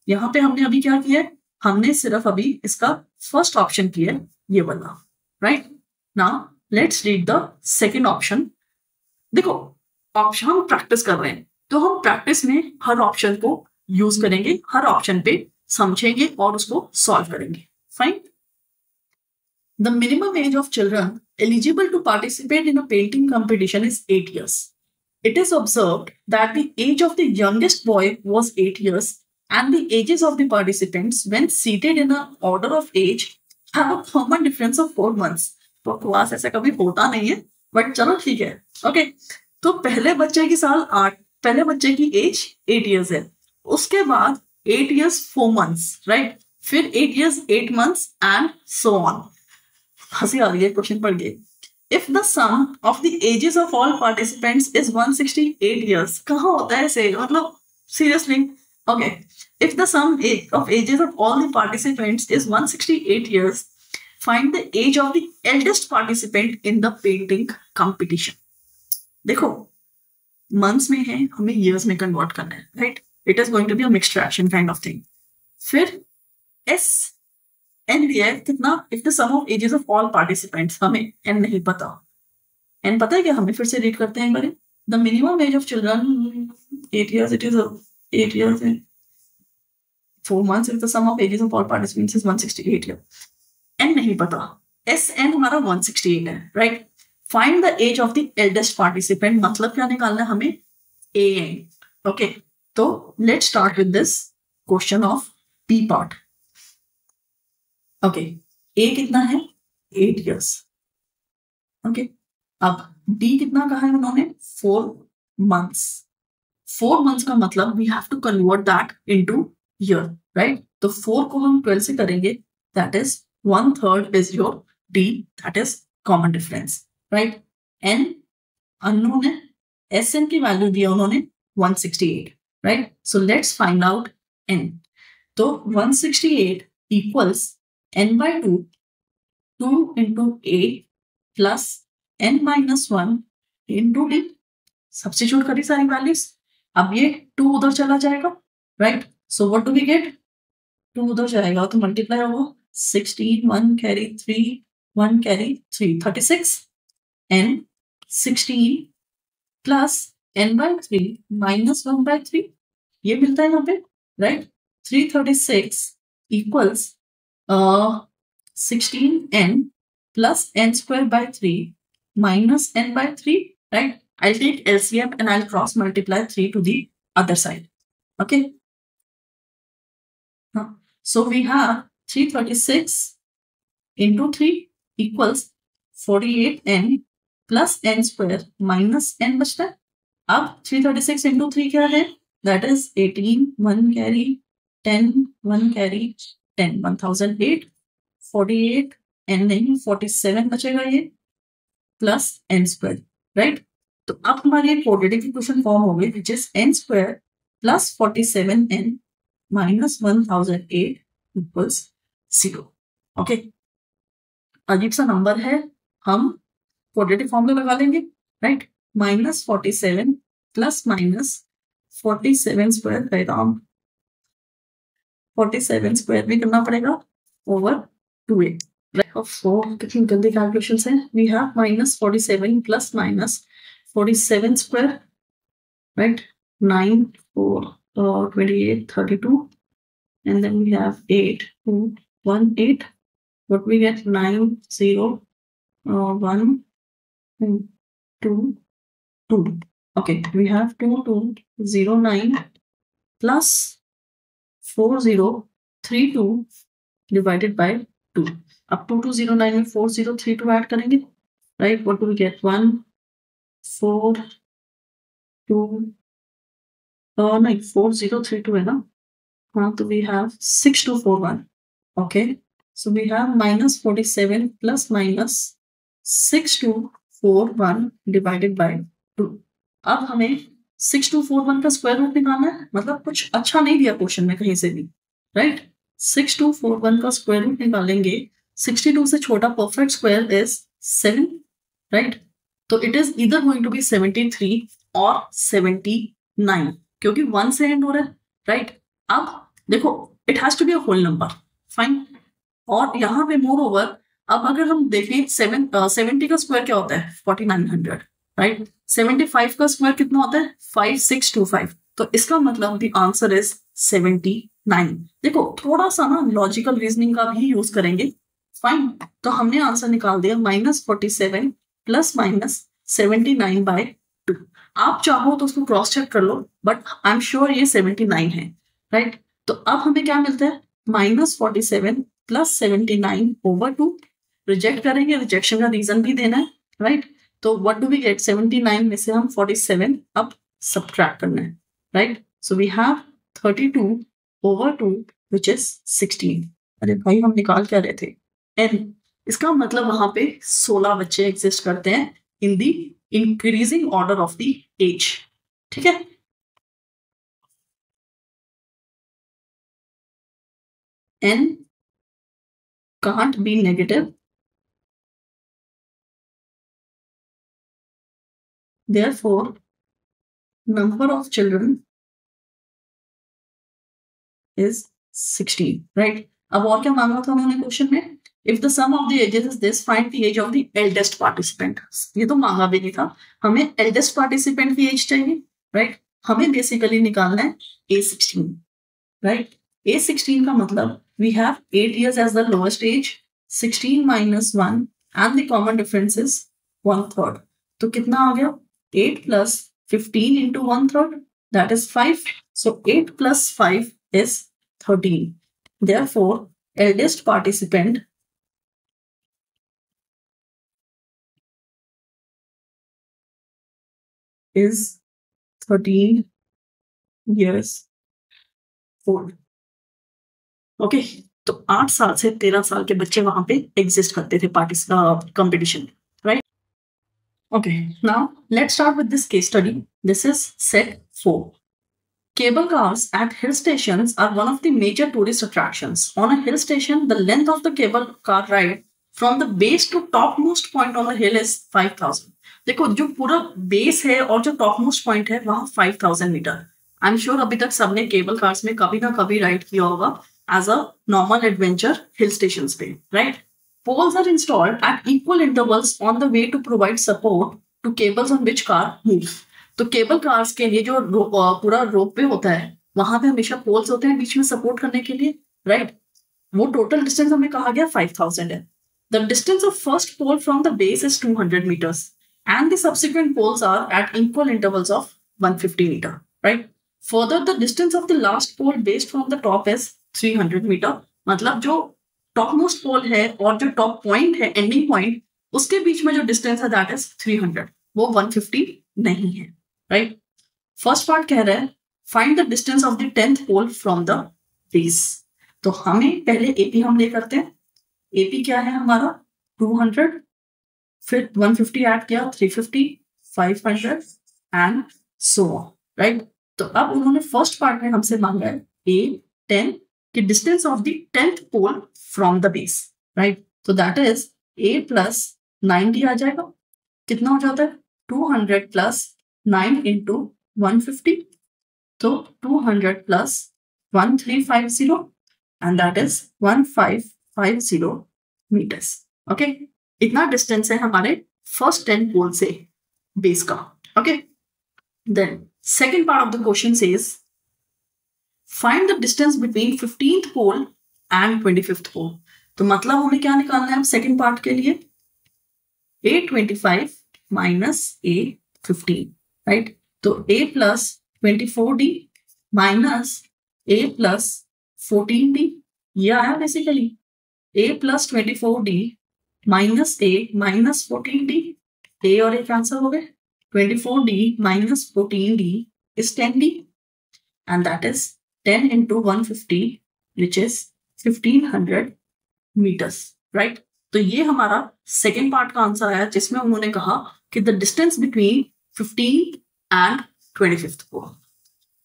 यहाँ पे हमने अभी क्या किया है, हमने सिर्फ अभी इसका फर्स्ट ऑप्शन किया है ये वाला, right. Now let's read the second option. देखो ऑप्शन हम प्रैक्टिस कर रहे हैं तो हम प्रैक्टिस में हर ऑप्शन को यूज करेंगे, हर ऑप्शन पे समझेंगे और उसको सॉल्व करेंगे। Fine. The minimum age of children eligible to participate in a painting competition is 8 years. It is observed that the age of the youngest boy was 8 years and the ages of the participants when seated in an order of age have a common difference of 4 months। तो class ऐसा कभी होता नहीं है but चलो ठीक है, okay. तो पहले बच्चे की साल 8, पहले बच्चे की एज 8 years है, उसके बाद 8 years 4 months, राइट, फिर 8 years 8 months and so on. हंसी आ रही है क्वेश्चन पढ़ के। If the sum of the ages of all participants is 168 years, कहाँ होता है ऐसे, मतलब seriously, okay. If the sum of ages of all the participants is 168 years, find the age of the eldest participant in the painting competition। देखो months में है, हमें years में convert करना है, right? It is going to be a mixed fraction kind of thing। फिर S n दिया है कितना, if the sum of ages of all participants, हमें n नहीं पता। n पता है क्या, हमें फिर से रीड करते हैं एक बार। The minimum age of children 8 years, it is 8 years and 4 months if the sum of ages of all participants is 168 years। n नहीं पता, Sn हमारा 168 है, right. Find the age of the eldest participant, मतलब क्या निकालना है हमें, An, okay. तो let's start with this question of P part. Okay, A कितना है 8 years, ओके। अब डी कितना कहा है उन्होंने 4 months। 4 months का मतलब we have to convert that into year, right. तो 4 को हम 12 से करेंगे, that is 1/3 is your d, that is common difference, right. N unknown है, एस एन की वैल्यू दिया उन्होंने 168, right. So let's find out n. तो 168 equals n by 2, 2 into a plus n minus 1 into d। Substitute करी सारी values, अब ये 2 उधर चला जाएगा, right. So what do we get, 2 उधर जाएगा तो मल्टीप्लाई होगा 16, 1 carry 3, 1 carry 3, 36 n 16 plus n by 3 minus 1 by 3, ये मिलता है यहाँ पे, right. 336 equals 16n plus n square by 3 minus n by 3, right? I'll take LCM and I'll cross multiply 3 to the other side, okay? So we have 336 into 3 equals 48n plus n square minus n बचता है. अब 336 into 3 क्या है? That is 18, 1 carry, 10, 1 carry, 10, 1008, 48, n नहीं 47 बचेगा ये plus n square, right. तो अब हमारी एक क्वाड्रेटिक इक्वेशन फॉर्म हो गई which is n square plus 47n minus 1008 equals 0. Okay, अजीब सा नंबर है, हम क्वाड्रेटिक फॉर्मूला लगा लेंगे, right. Minus 47 plus minus 47 square रहेगा, 47 स्क्वायर भी करना पड़ेगा ओवर 2a. कितनी गंदी कैलकुलेशंस हैं. We have minus 47 plus minus 47 square, right. 9, 4, 28, 32, and then we have 8, 2, 1, 8. What we get? 9, 0, 1, 2, 2. Okay, we have 2, 2, 0, 9 plus 4, 0, 3, 2 divided by 2. अब 2209 में 4032 ऐड करेंगे, right. What do we get? 1, 4, 2, नहीं 4032 है ना. हाँ, तो वी हैव 6241. Okay, so we have minus 47 plus minus 6241 divided by 2. अब हमें 6241 का स्क्वायर रूट निकालना है, मतलब कुछ अच्छा नहीं दिया क्वेश्चन में कहीं से भी, राइट. 6241 का स्क्वायर रूट निकालेंगे. 62 से छोटा परफेक्ट स्क्वायर इज 7, राइट. तो इट इज इधर गोइंग टू बी 73 और 79 क्योंकि 1 से एंड हो रहा है, राइट. अब देखो, it has to be a whole number, fine. और यहाँ पे मोर ओवर, अब अगर हम देखें 70 का स्क्वायर क्या होता है? 4900, राइट. 75 का स्क्वायर कितना होता है? 5625. तो इसका मतलब द आंसर इज 79. देखो, थोड़ा सा ना लॉजिकल रीजनिंग का भी यूज करेंगे, फाइन. तो हमने आंसर निकाल दिया माइनस 47 प्लस माइनस 79 बाय 2. आप चाहो तो उसको क्रॉस चेक कर लो, बट आई एम श्योर ये 79 है, राइट. तो अब हमें क्या मिलता है? Minus 47 plus 79 over 2. रिजेक्ट करेंगे, रिजेक्शन का रीजन भी देना है, राइट. तो व्हाट डू वी गेट? 79 में से हम 47 अब सब्ट्रैक्ट करना है, right. So we have 32 over 2 which is 16. अरे भाई, हम निकाल क्या रहे थे? n. इसका मतलब वहां पे 16 बच्चे एग्जिस्ट करते हैं in the increasing order of the age, ठीक है. n can't be negative, therefore number of children is 16, right. अब और क्या मांगा था उन्होंने क्वेश्चन में? If the sum of the ages is this, find the age of the eldest participant. ये तो मांगा भी नहीं था, हमें एल्डेस्ट पार्टिसिपेंट की एज चाहिए, राइट. हमें बेसिकली निकालना है A16, राइट. A16 का मतलब we have 8 years age the lowest age, 16 minus 1 and the common difference is 1/3. तो कितना आ गया? 8 plus 15 into 1/3, that is 5. So 8 plus 5 is 13. Therefore, eldest participant is 13 years old. Okay, तो 8 साल से 13 साल के बच्चे वहां पे एग्जिस्ट करते थे competition, right. Okay, now let's start with this case study. This is set 4. Cable cars at hill stations are one of the major tourist attractions. On a hill station, the length of the cable car ride from the base to topmost point on the hill is 5000. देखो, जो पूरा base है और जो topmost point है वहां 5000 metre. I am sure अभी तक सबने केबल कार्स में कभी ना कभी राइड किया होगा as a normal adventure hill station पे, right. Poles are installed at equal intervals on the way to provide support to cables on which car moves. तो केबल कार्स के लिए जो पूरा रोप पे होता है वहां पे हमेशा पोल्स होते हैं बीच में सपोर्ट करने के लिए, राइट. वो टोटल डिस्टेंस हमें कहा गया 5000 है. The distance of first pole from the base is 200 meters and the subsequent poles are at equal intervals of 150 meter, right. Further, the distance of the last pole based from the top is 300 meter. मतलब जो top most pole है और जो top point है, ending point, उसके बीच में जो डिस्टेंस है दैट इज 300, वो 150 नहीं है, राइट। फर्स्ट पार्ट कह रहा है find the distance of the 10th pole from the base. तो हमें पहले एपी हम ले करते हैं। एपी क्या है हमारा 200, फिर 150 ऐड किया 350, 500 एंड सो ऑन, राइट। तो अब उन्होंने फर्स्ट पार्ट में हमसे मांगा है A10 की distance of the 10th pole from the base, right. तो दैट इज A प्लस 90 आ जाएगा, कितना हो जाता है 200 प्लस 9 इंटू 150, तो 200 plus 1350 and that is 1550 meters. Okay, इतना डिस्टेंस है हमारे फर्स्ट 10 पोल से बेस का। Okay, then second part of the question says find the distance between 15th pole and 25th pole. तो मतलब हमें क्या निकालना है सेकेंड पार्ट के लिए A25 माइनस A15, राइट। तो A plus 24D minus A plus 14D, ये आया basically A plus 24D minus A minus 14D, A और A कैंसिल हो गए, 24D minus 14D is 10D and that is 10 into 150 which is 1500 meters, right। तो ये हमारा second part का answer आया जिसमें उन्होंने कहा कि the distance between 15th and 25th pole.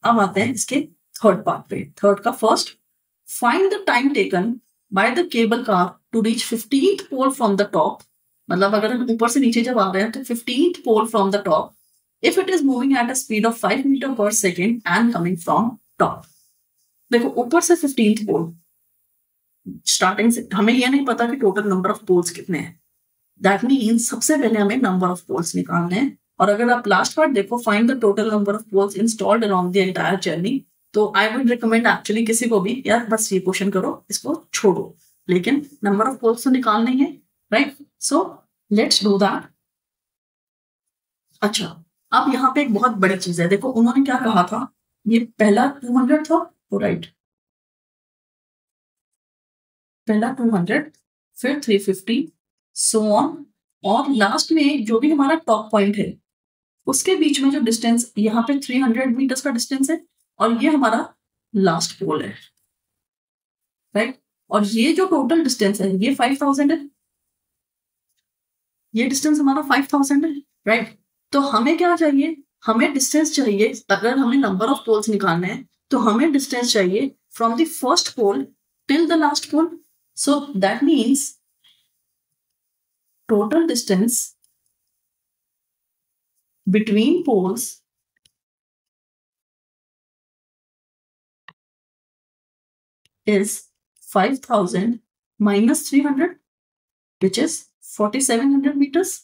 अब आते हैं इसके थर्ड पार्ट पे। थर्ड का first, find the time taken by the cable car to reach 15th pole from the top. मतलब अगर हम ऊपर से नीचे जब आ रहे हैं तो 15th pole from the top if it is moving at a speed of 5 metre per second and coming from top. देखो ऊपर से 15th पोल स्टार्टिंग से हमें यह नहीं पता कि टोटल नंबर ऑफ पोल्स कितने हैं, दैट मीन्स सबसे पहले हमें नंबर ऑफ पोल्स निकालने हैं। और अगर आप लास्ट पार्ट देखो find the total number of poles installed along the entire journey, तो आई वुड रिकमेंड एक्चुअली किसी को भी यार बस ये क्वेश्चन करो, इसको छोड़ो, लेकिन नंबर ऑफ पोल्स तो निकालने ही है, right. So let's do that. अच्छा, अब यहाँ पे एक बहुत बड़ी चीज है, देखो उन्होंने क्या कहा था, ये पहला 200 था, तो राइट, पहला 200 फिर 350 सो ऑन, और लास्ट में जो भी हमारा टॉप पॉइंट है उसके बीच में जो डिस्टेंस यहाँ पे 300 मीटर्स का डिस्टेंस है और ये हमारा लास्ट पोल है, राइट। और ये जो टोटल डिस्टेंस है ये 5000 है, ये डिस्टेंस हमारा 5000 है, राइट। तो हमें क्या चाहिए, हमें डिस्टेंस चाहिए, अगर हमें नंबर ऑफ पोल्स निकालने हैं तो हमें डिस्टेंस चाहिए from the first pole till the last pole. So that means total distance between poles is 5000 minus 300 which is 4700 meters,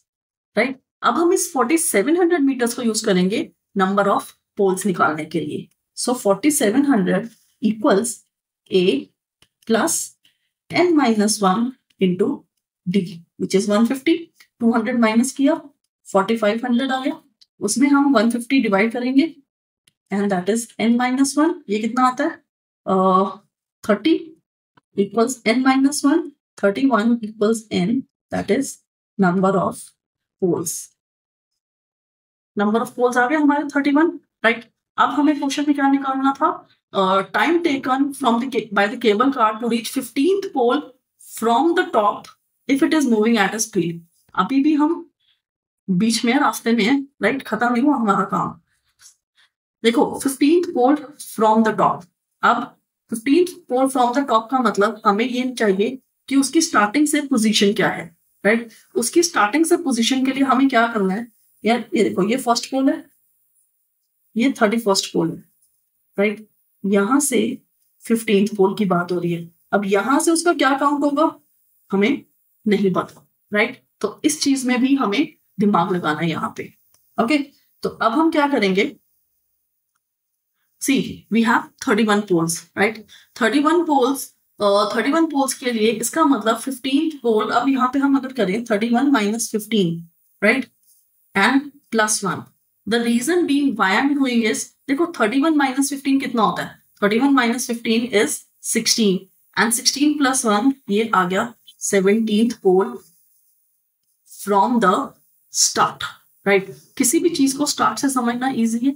right। अब हम इस 4700 meters को यूज करेंगे नंबर ऑफ पोल्स निकालने के लिए। So 4700 equals A plus n minus 1 into D which is 150, 200 minus किया 4500 आ गया, उसमें हम 150 डिवाइड करेंगे and that is n minus 1, ये कितना आता है 30 equals n minus 1, 31 equals n, that is number of poles. Number of poles आ गया हमारे 31, राइट। अब हमें क्वेश्चन में क्या निकालना था, time taken from by the cable car to reach 15th pole from the top if it is moving at a speed। अभी भी हम बीच में रास्ते में, राइट, खत्म नहीं हुआ हमारा काम। देखो 15th pole from the top, अब 15th pole from the top का मतलब हमें ये चाहिए कि उसकी स्टार्टिंग से पोजीशन क्या है, राइट। उसकी स्टार्टिंग से पोजीशन के लिए हमें क्या करना है, यार ये देखो ये फर्स्ट पोल है, ये 31st पोल है, राइट। यहां से 15th पोल की बात हो रही है, अब यहां से उसका क्या काउंट होगा हमें नहीं पता, राइट। तो इस चीज में भी हमें दिमाग लगाना है यहाँ पे, ओके। तो अब हम क्या करेंगे, see we have 31 poles, right. 31 poles के लिए इसका मतलब 15th पोल, अब यहाँ पे हम अगर करें 31 minus 15, right, and plus 1, the reason being why I am doing is, देखो 31 माइनस 15 कितना होता है, 31 माइनस 15 इज 16 and 16 plus 1 ये आ गया 17th pole from the start, right? किसी भी चीज को स्टार्ट से समझना इजी है।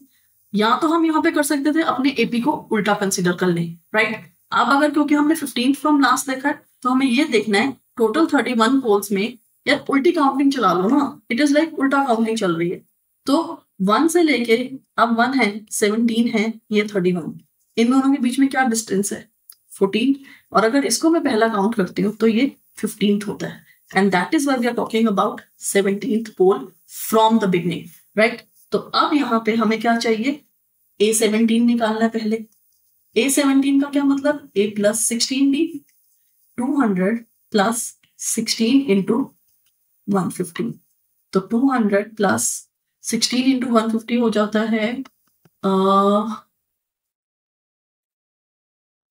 या तो हम यहाँ पे कर सकते थे अपने एपी को उल्टा कंसिडर कर लें, राइट? अब अगर क्योंकि हमने 15 फ्रॉम लास्ट देखा है तो हमें ये देखना है टोटल 31 पोल्स में यार उल्टी काउंटिंग चला लो ना, इट इज लाइक उल्टा काउंटिंग चल रही है। तो 1 से लेके अब 1 है, 17 है, ये 31, इन दोनों के बीच में क्या डिस्टेंस है 14, और अगर इसको मैं पहला काउंट करती हूँ तो ये 15th होता है, and that is why we are talking about 17th pole from the beginning, right? तो अब यहाँ पे हमें क्या चाहिए, A17 निकालना है पहले। A17 का क्या मतलब, A plus 16D, 200 plus 16 into 150, तो 200 प्लस 16 इंटू 150 हो जाता है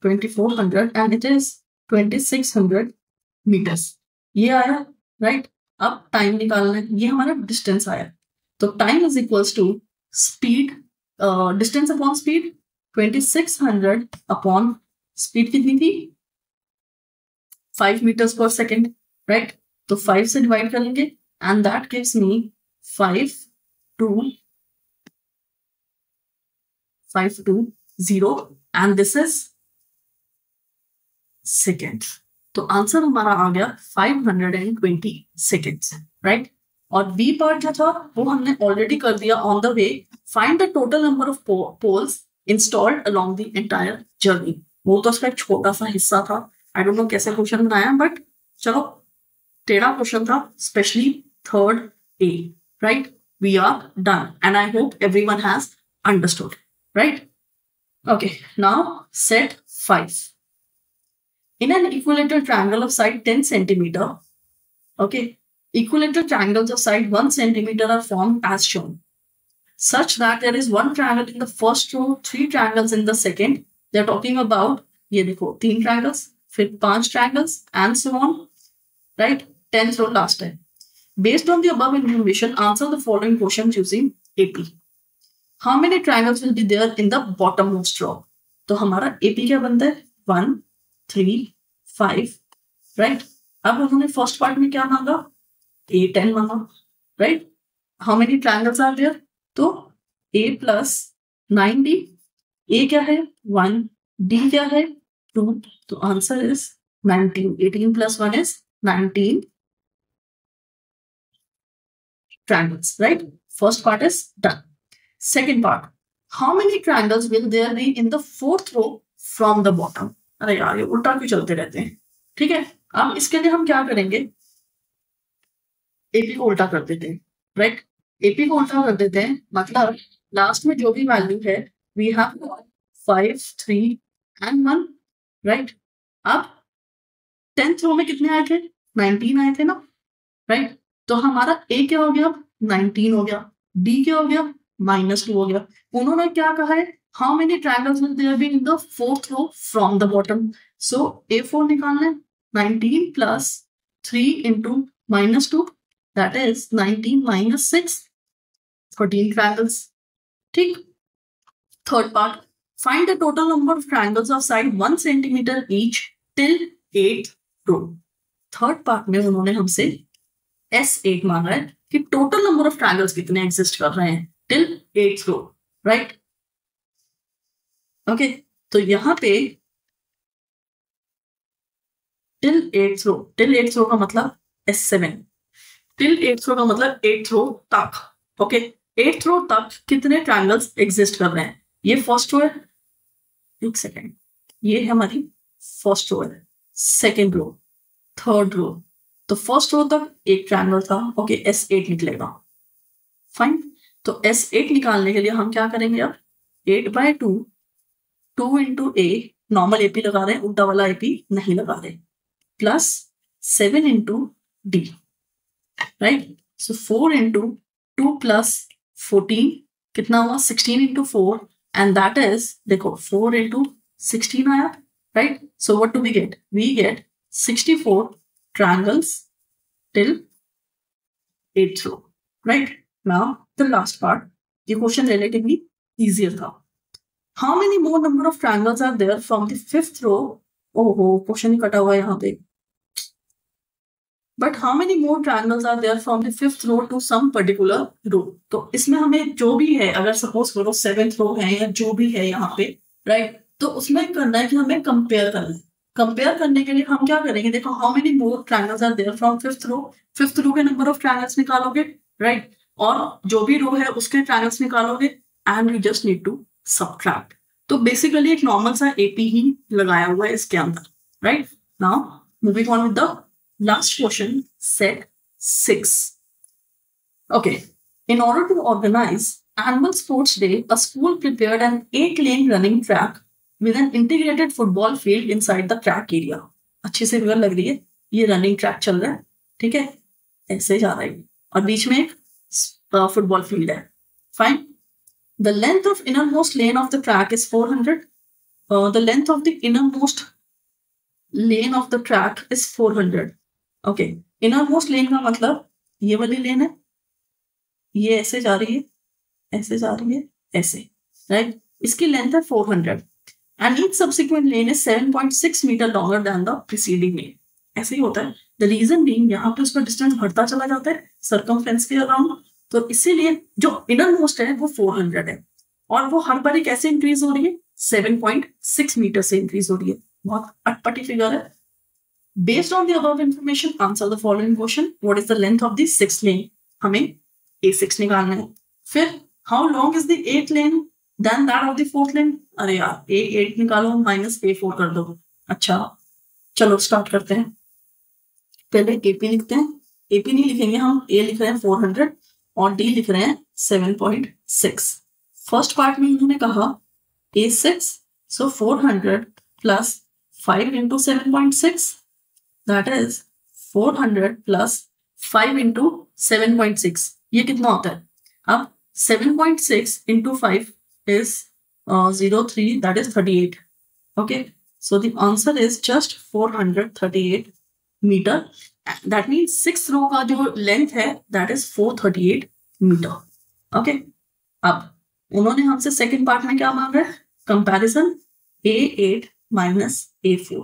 2400 एंड इट इज 2600 मीटर्स। ये आया, राइट? अब टाइम निकालना है, ये हमारा डिस्टेंस आया, तो time is equals to speed, distance upon speed, 2600 upon speed कितनी थी 5 meters per second, राइट? तो 5 से डिवाइड करेंगे and that gives me 520 and this is second. तो आंसर हमारा आ गया 520 सेकेंड्स, राइट? और बी पार्ट जो था वो हमने ऑलरेडी कर दिया on the way, find the total number of poles installed along the entire journey. वो तो उसका एक छोटा सा हिस्सा था, आई डोंट नो कैसे क्वेश्चन बनाया, बट चलो टेढ़ा क्वेश्चन था, specially third A, right? We are done and I hope everyone has understood, right? Okay, now set 5. In an equilateral triangle of side 10 centimeter, okay, equilateral triangles of side 1 centimeter are formed as shown, such that there is one triangle in the first row, 3 triangles in the second. They are talking about, ये देखो 3 triangles, फिर 5 triangles, and so on, right? 10th row last time. Based on the above information, answer the following questions using AP. How many triangles will be there in the bottommost row? तो हमारा AP क्या बनता है 1, 3, 5, right? अब उन्होंने first part में क्या मांगा, A10 मांगा, राइट? How many triangles are there? तो A प्लस 9D, A क्या है 1, D क्या है 2, तो answer is 19. 18 plus 1 is 19 triangles, right? First part is done. Second part, how many triangles will there be in the fourth row from the bottom? अरे यार ये उल्टा क्यों चलते रहते हैं, ठीक है? अब इसके लिए हम क्या करेंगे, एपी को उल्टा कर देते हैं, राइट? एपी को उल्टा कर देते हैं, मतलब लास्ट में जो भी वैल्यू है वी हैव 5, 3 and 1, राइट? अब 10th रो में कितने आए थे, 19 आए थे ना, राइट? तो हमारा ए क्या हो गया 19 हो गया, डी क्या हो गया -2 हो गया। उन्होंने क्या कहा है, how many triangles will there be in the fourth row from the bottom? So A4 निकालना है, 19 plus 3 into -2, that is 19 - 6, 13 triangles, ठीक? Third part, find the total number of triangles of side 1 centimetre each till 8th row. Third part में उन्होंने हमसे S8 मांगा है कि total number of triangles कितने एग्जिस्ट कर रहे हैं टिल 8th रो, राइट? ओके, तो यहां पे टिल 8th रो का मतलब S7, टिल 8th रो का मतलब 8th रो तक, ओके? 8th रो तक कितने ट्रायंगल्स एग्जिस्ट कर रहे हैं? ये फर्स्ट रो है, एक सेकेंड, ये है हमारी फर्स्ट रो है, सेकेंड रो, थर्ड रो, तो फर्स्ट रो तक एक ट्रायंगल था, ओके? S8 निकलेगा, फाइन। तो S8 निकालने के लिए हम क्या करेंगे, अब 8/2, 2 इंटू A, नॉर्मल AP लगा रहे हैं, उल्टा वाला AP नहीं लगा रहे, प्लस 7 इंटू D, राइट? सो 4 इंटू 2 प्लस 14 कितना हुआ, 16 इंटू 4, एंड दैट इज, देखो 4 इंटू 16 आया, right? So what do we get? We get 64 triangles till 8th row, right? Now the last part, the question relatively easier था. How many more number of triangles are there from the 5th row ओहो, question ही कटा हुआ है यहाँ पे। But how many more triangles are there from the fifth row to some particular row. तो इसमें हमें जो भी है, अगर सपोज करो सेवेंथ रो है या जो भी है यहाँ पे, राइट, तो उसमें करना है कि हमें कंपेयर करना है। कंपेयर करने के लिए हम क्या करेंगे, देखो how many more triangles are there from fifth row के नंबर ऑफ ट्रायंगल्स निकालोगे, राइट, और जो भी रो है उसके ट्रायंगल्स निकालोगे, and you just need to subtract. तो बेसिकली एक नॉर्मल सा एपी ही लगाया हुआ है इसके अंदर, right. Now moving on with the last question, set 6. Okay. In order to organize annual sports day, a school prepared an 8-lane running track with an integrated football field inside the track area. अच्छी से figure लग रही है, ये running track चल रहा है, ठीक है, ऐसे जा रहा है, और बीच में एक फुटबॉल फील्ड है। Fine. The length of innermost lane of the track is 400. The length of the innermost lane of the track is 400. Okay, innermost lane का मतलब ये वाली लेन है, ये ऐसे जा रही है, ऐसे जा रही है, ऐसे, राइट। इसकी लेंथ है 400 and each subsequent lane is 7.6 metre longer than the preceding lane. ऐसे ही होता है। द रीजन बीइंग, यहाँ पे उसका डिस्टेंस बढ़ता चला जाता है सर्कमफ्रेंस के अराउंड, तो इसीलिए जो इनरमोस्ट है वो 400 है, और वो हर बार कैसे इंक्रीज हो रही है, 7.6 मीटर से इंक्रीज हो रही है। बहुत अटपटी फिगर है। Based on the above information, answer the following question. What is the length of the sixth lane? हमें A6 निकालना है। फिर how long is the eighth lane than that of the fourth lane? अरे यार, A8 निकालो minus A4 कर दो। अच्छा, चलो स्टार्ट करते हैं। पहले AP लिखते हैं। AP नहीं लिखेंगे हम, A लिख रहे हैं 400 और D लिख रहे हैं 7.6। फर्स्ट पार्ट में उन्होंने कहा A6, so 400 plus 5 into 7.6, that is 400 plus 5 into 7.6, ये कितना होता है? अब 7.6 into 5 is 03, that is 38. Okay, so the answer is just 438 meter. That means sixth row का जो length है that is 438 meter. Okay, अब उन्होंने हमसे सेकेंड पार्ट में क्या मांगा है? कंपैरिजन A8 minus A4,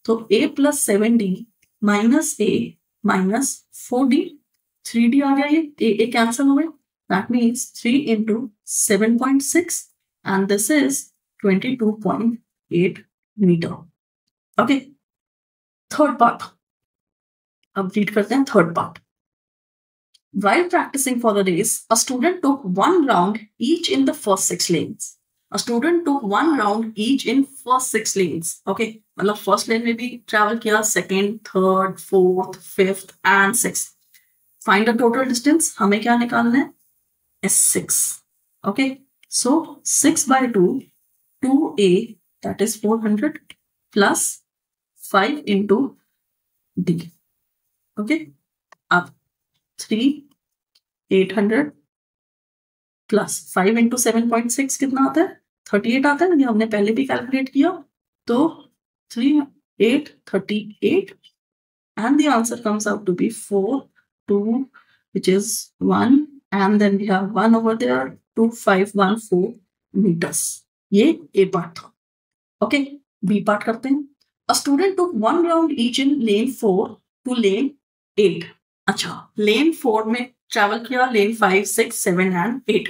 तो A plus 7D minus A minus 4D, 3D आ गया, ये A कैंसिल हो गए, that means 3 into 7.6 and this is 22.8 meter. Okay, third part अब रीड करते हैं। Third part, while practicing for the race, a student took one round each in the first 6 lanes. A student took one round each in first 6 lanes. Okay, मतलब first लेन में भी travel किया, second, third, fourth, fifth and sixth. Find the total distance, हमें क्या निकालना है? S6. Okay, so 6 by 2, 2A, that is 400 plus 5 into D. Okay, अब 3, 800 plus 5 into 7.6 कितना आता है? 38 आता है, ये हमने पहले भी कैलकुलेट किया, तो 3, 8, 38 and the answer comes out to be 4, 2, which is 1, and then we have 1 over there, 2514 meters. ये A पार्ट था। ओके, B पार्ट करते हैं। A student took one round each in lane 4 to lane 8. अच्छा, लेन 4 में travel किया, लेन 5, 6, 7 and 8।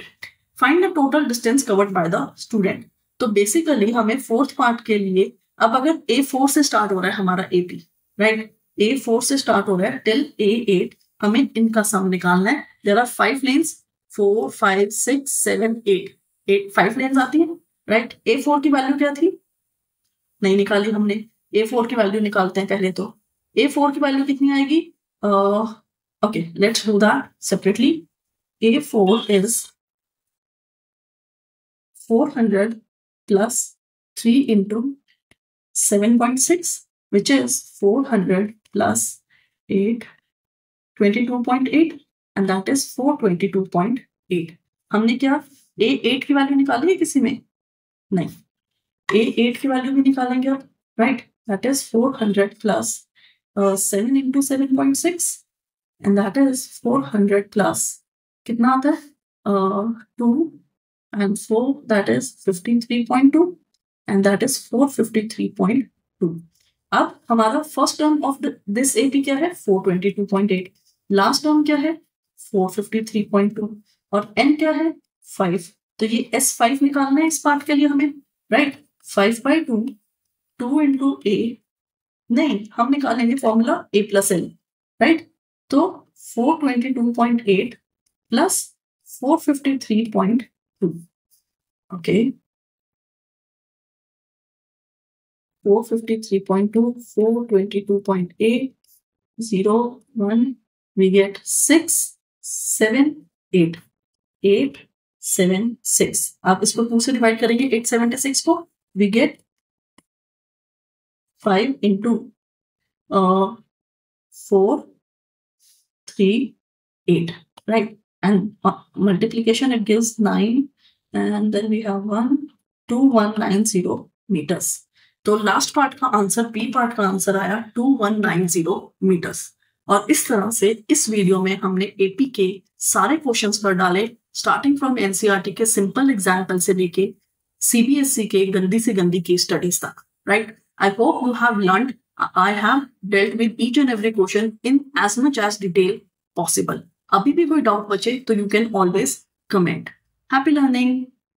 Find the total distance covered by the student. तो basically हमें fourth part के लिए, अब अगर A4 से स्टार्ट हो रहा है हमारा AP, राइट, A4 से स्टार्ट हो रहा है टिल A8, हमें इनका सम निकालना है। देयर आर 5 लेन्स, 4, 5, 6, 7, 8, 5 लेन्स आती है, राइट। A4 की वैल्यू क्या थी? नहीं निकाली हमने। A4 की वैल्यू निकालते हैं पहले। तो A4 की वैल्यू कितनी आएगी? Okay, let's do that separately. A4 is 400 plus 3 into 7.6, which is 400 plus 8, 22.8, and that is 422.8. हमने क्या A8 की वैल्यू निकाली है किसी में? नहीं, A8 की वैल्यू भी निकालेंगे आप, right. That is 400 plus 7 into 7.6, and that is 400 plus कितना आता है? 2 and 4, that is 53.2, and that is 453.2. अब हमारा first term of this AP क्या है 422.8, लास्ट टर्म क्या है 453.2 और n क्या है 5। तो ये S5 निकालना है इस पार्ट के लिए हमें, राइट। 5/2 2 इंटू a, नहीं हम निकालेंगे formula a plus n, right. तो 422.8 प्लस 453.2, ओके 453.2 422.8 0 1 we get 6 7 8 8 7 6। आप इसको 2 से डिवाइड करेंगे 876 को, we get 5 into 4 3 8, right, and multiplication it gives 9 and then we have 2190 meters। तो लास्ट पार्ट का आंसर, बी पार्ट का आंसर आया 2190 मीटर्स। और इस तरह से इस वीडियो में हमने एपी के सारे क्वेश्चंस कर डाले, स्टार्टिंग फ्रॉम एनसीईआरटी के सिंपल एग्जाम्पल से लेके सीबीएसई के गंदी से गंदी केस स्टडीज तक, right. I hope you have learned. I have dealt with each and every question in as much as detail possible. अभी भी कोई डाउट बचे तो you can always comment. Happy learning.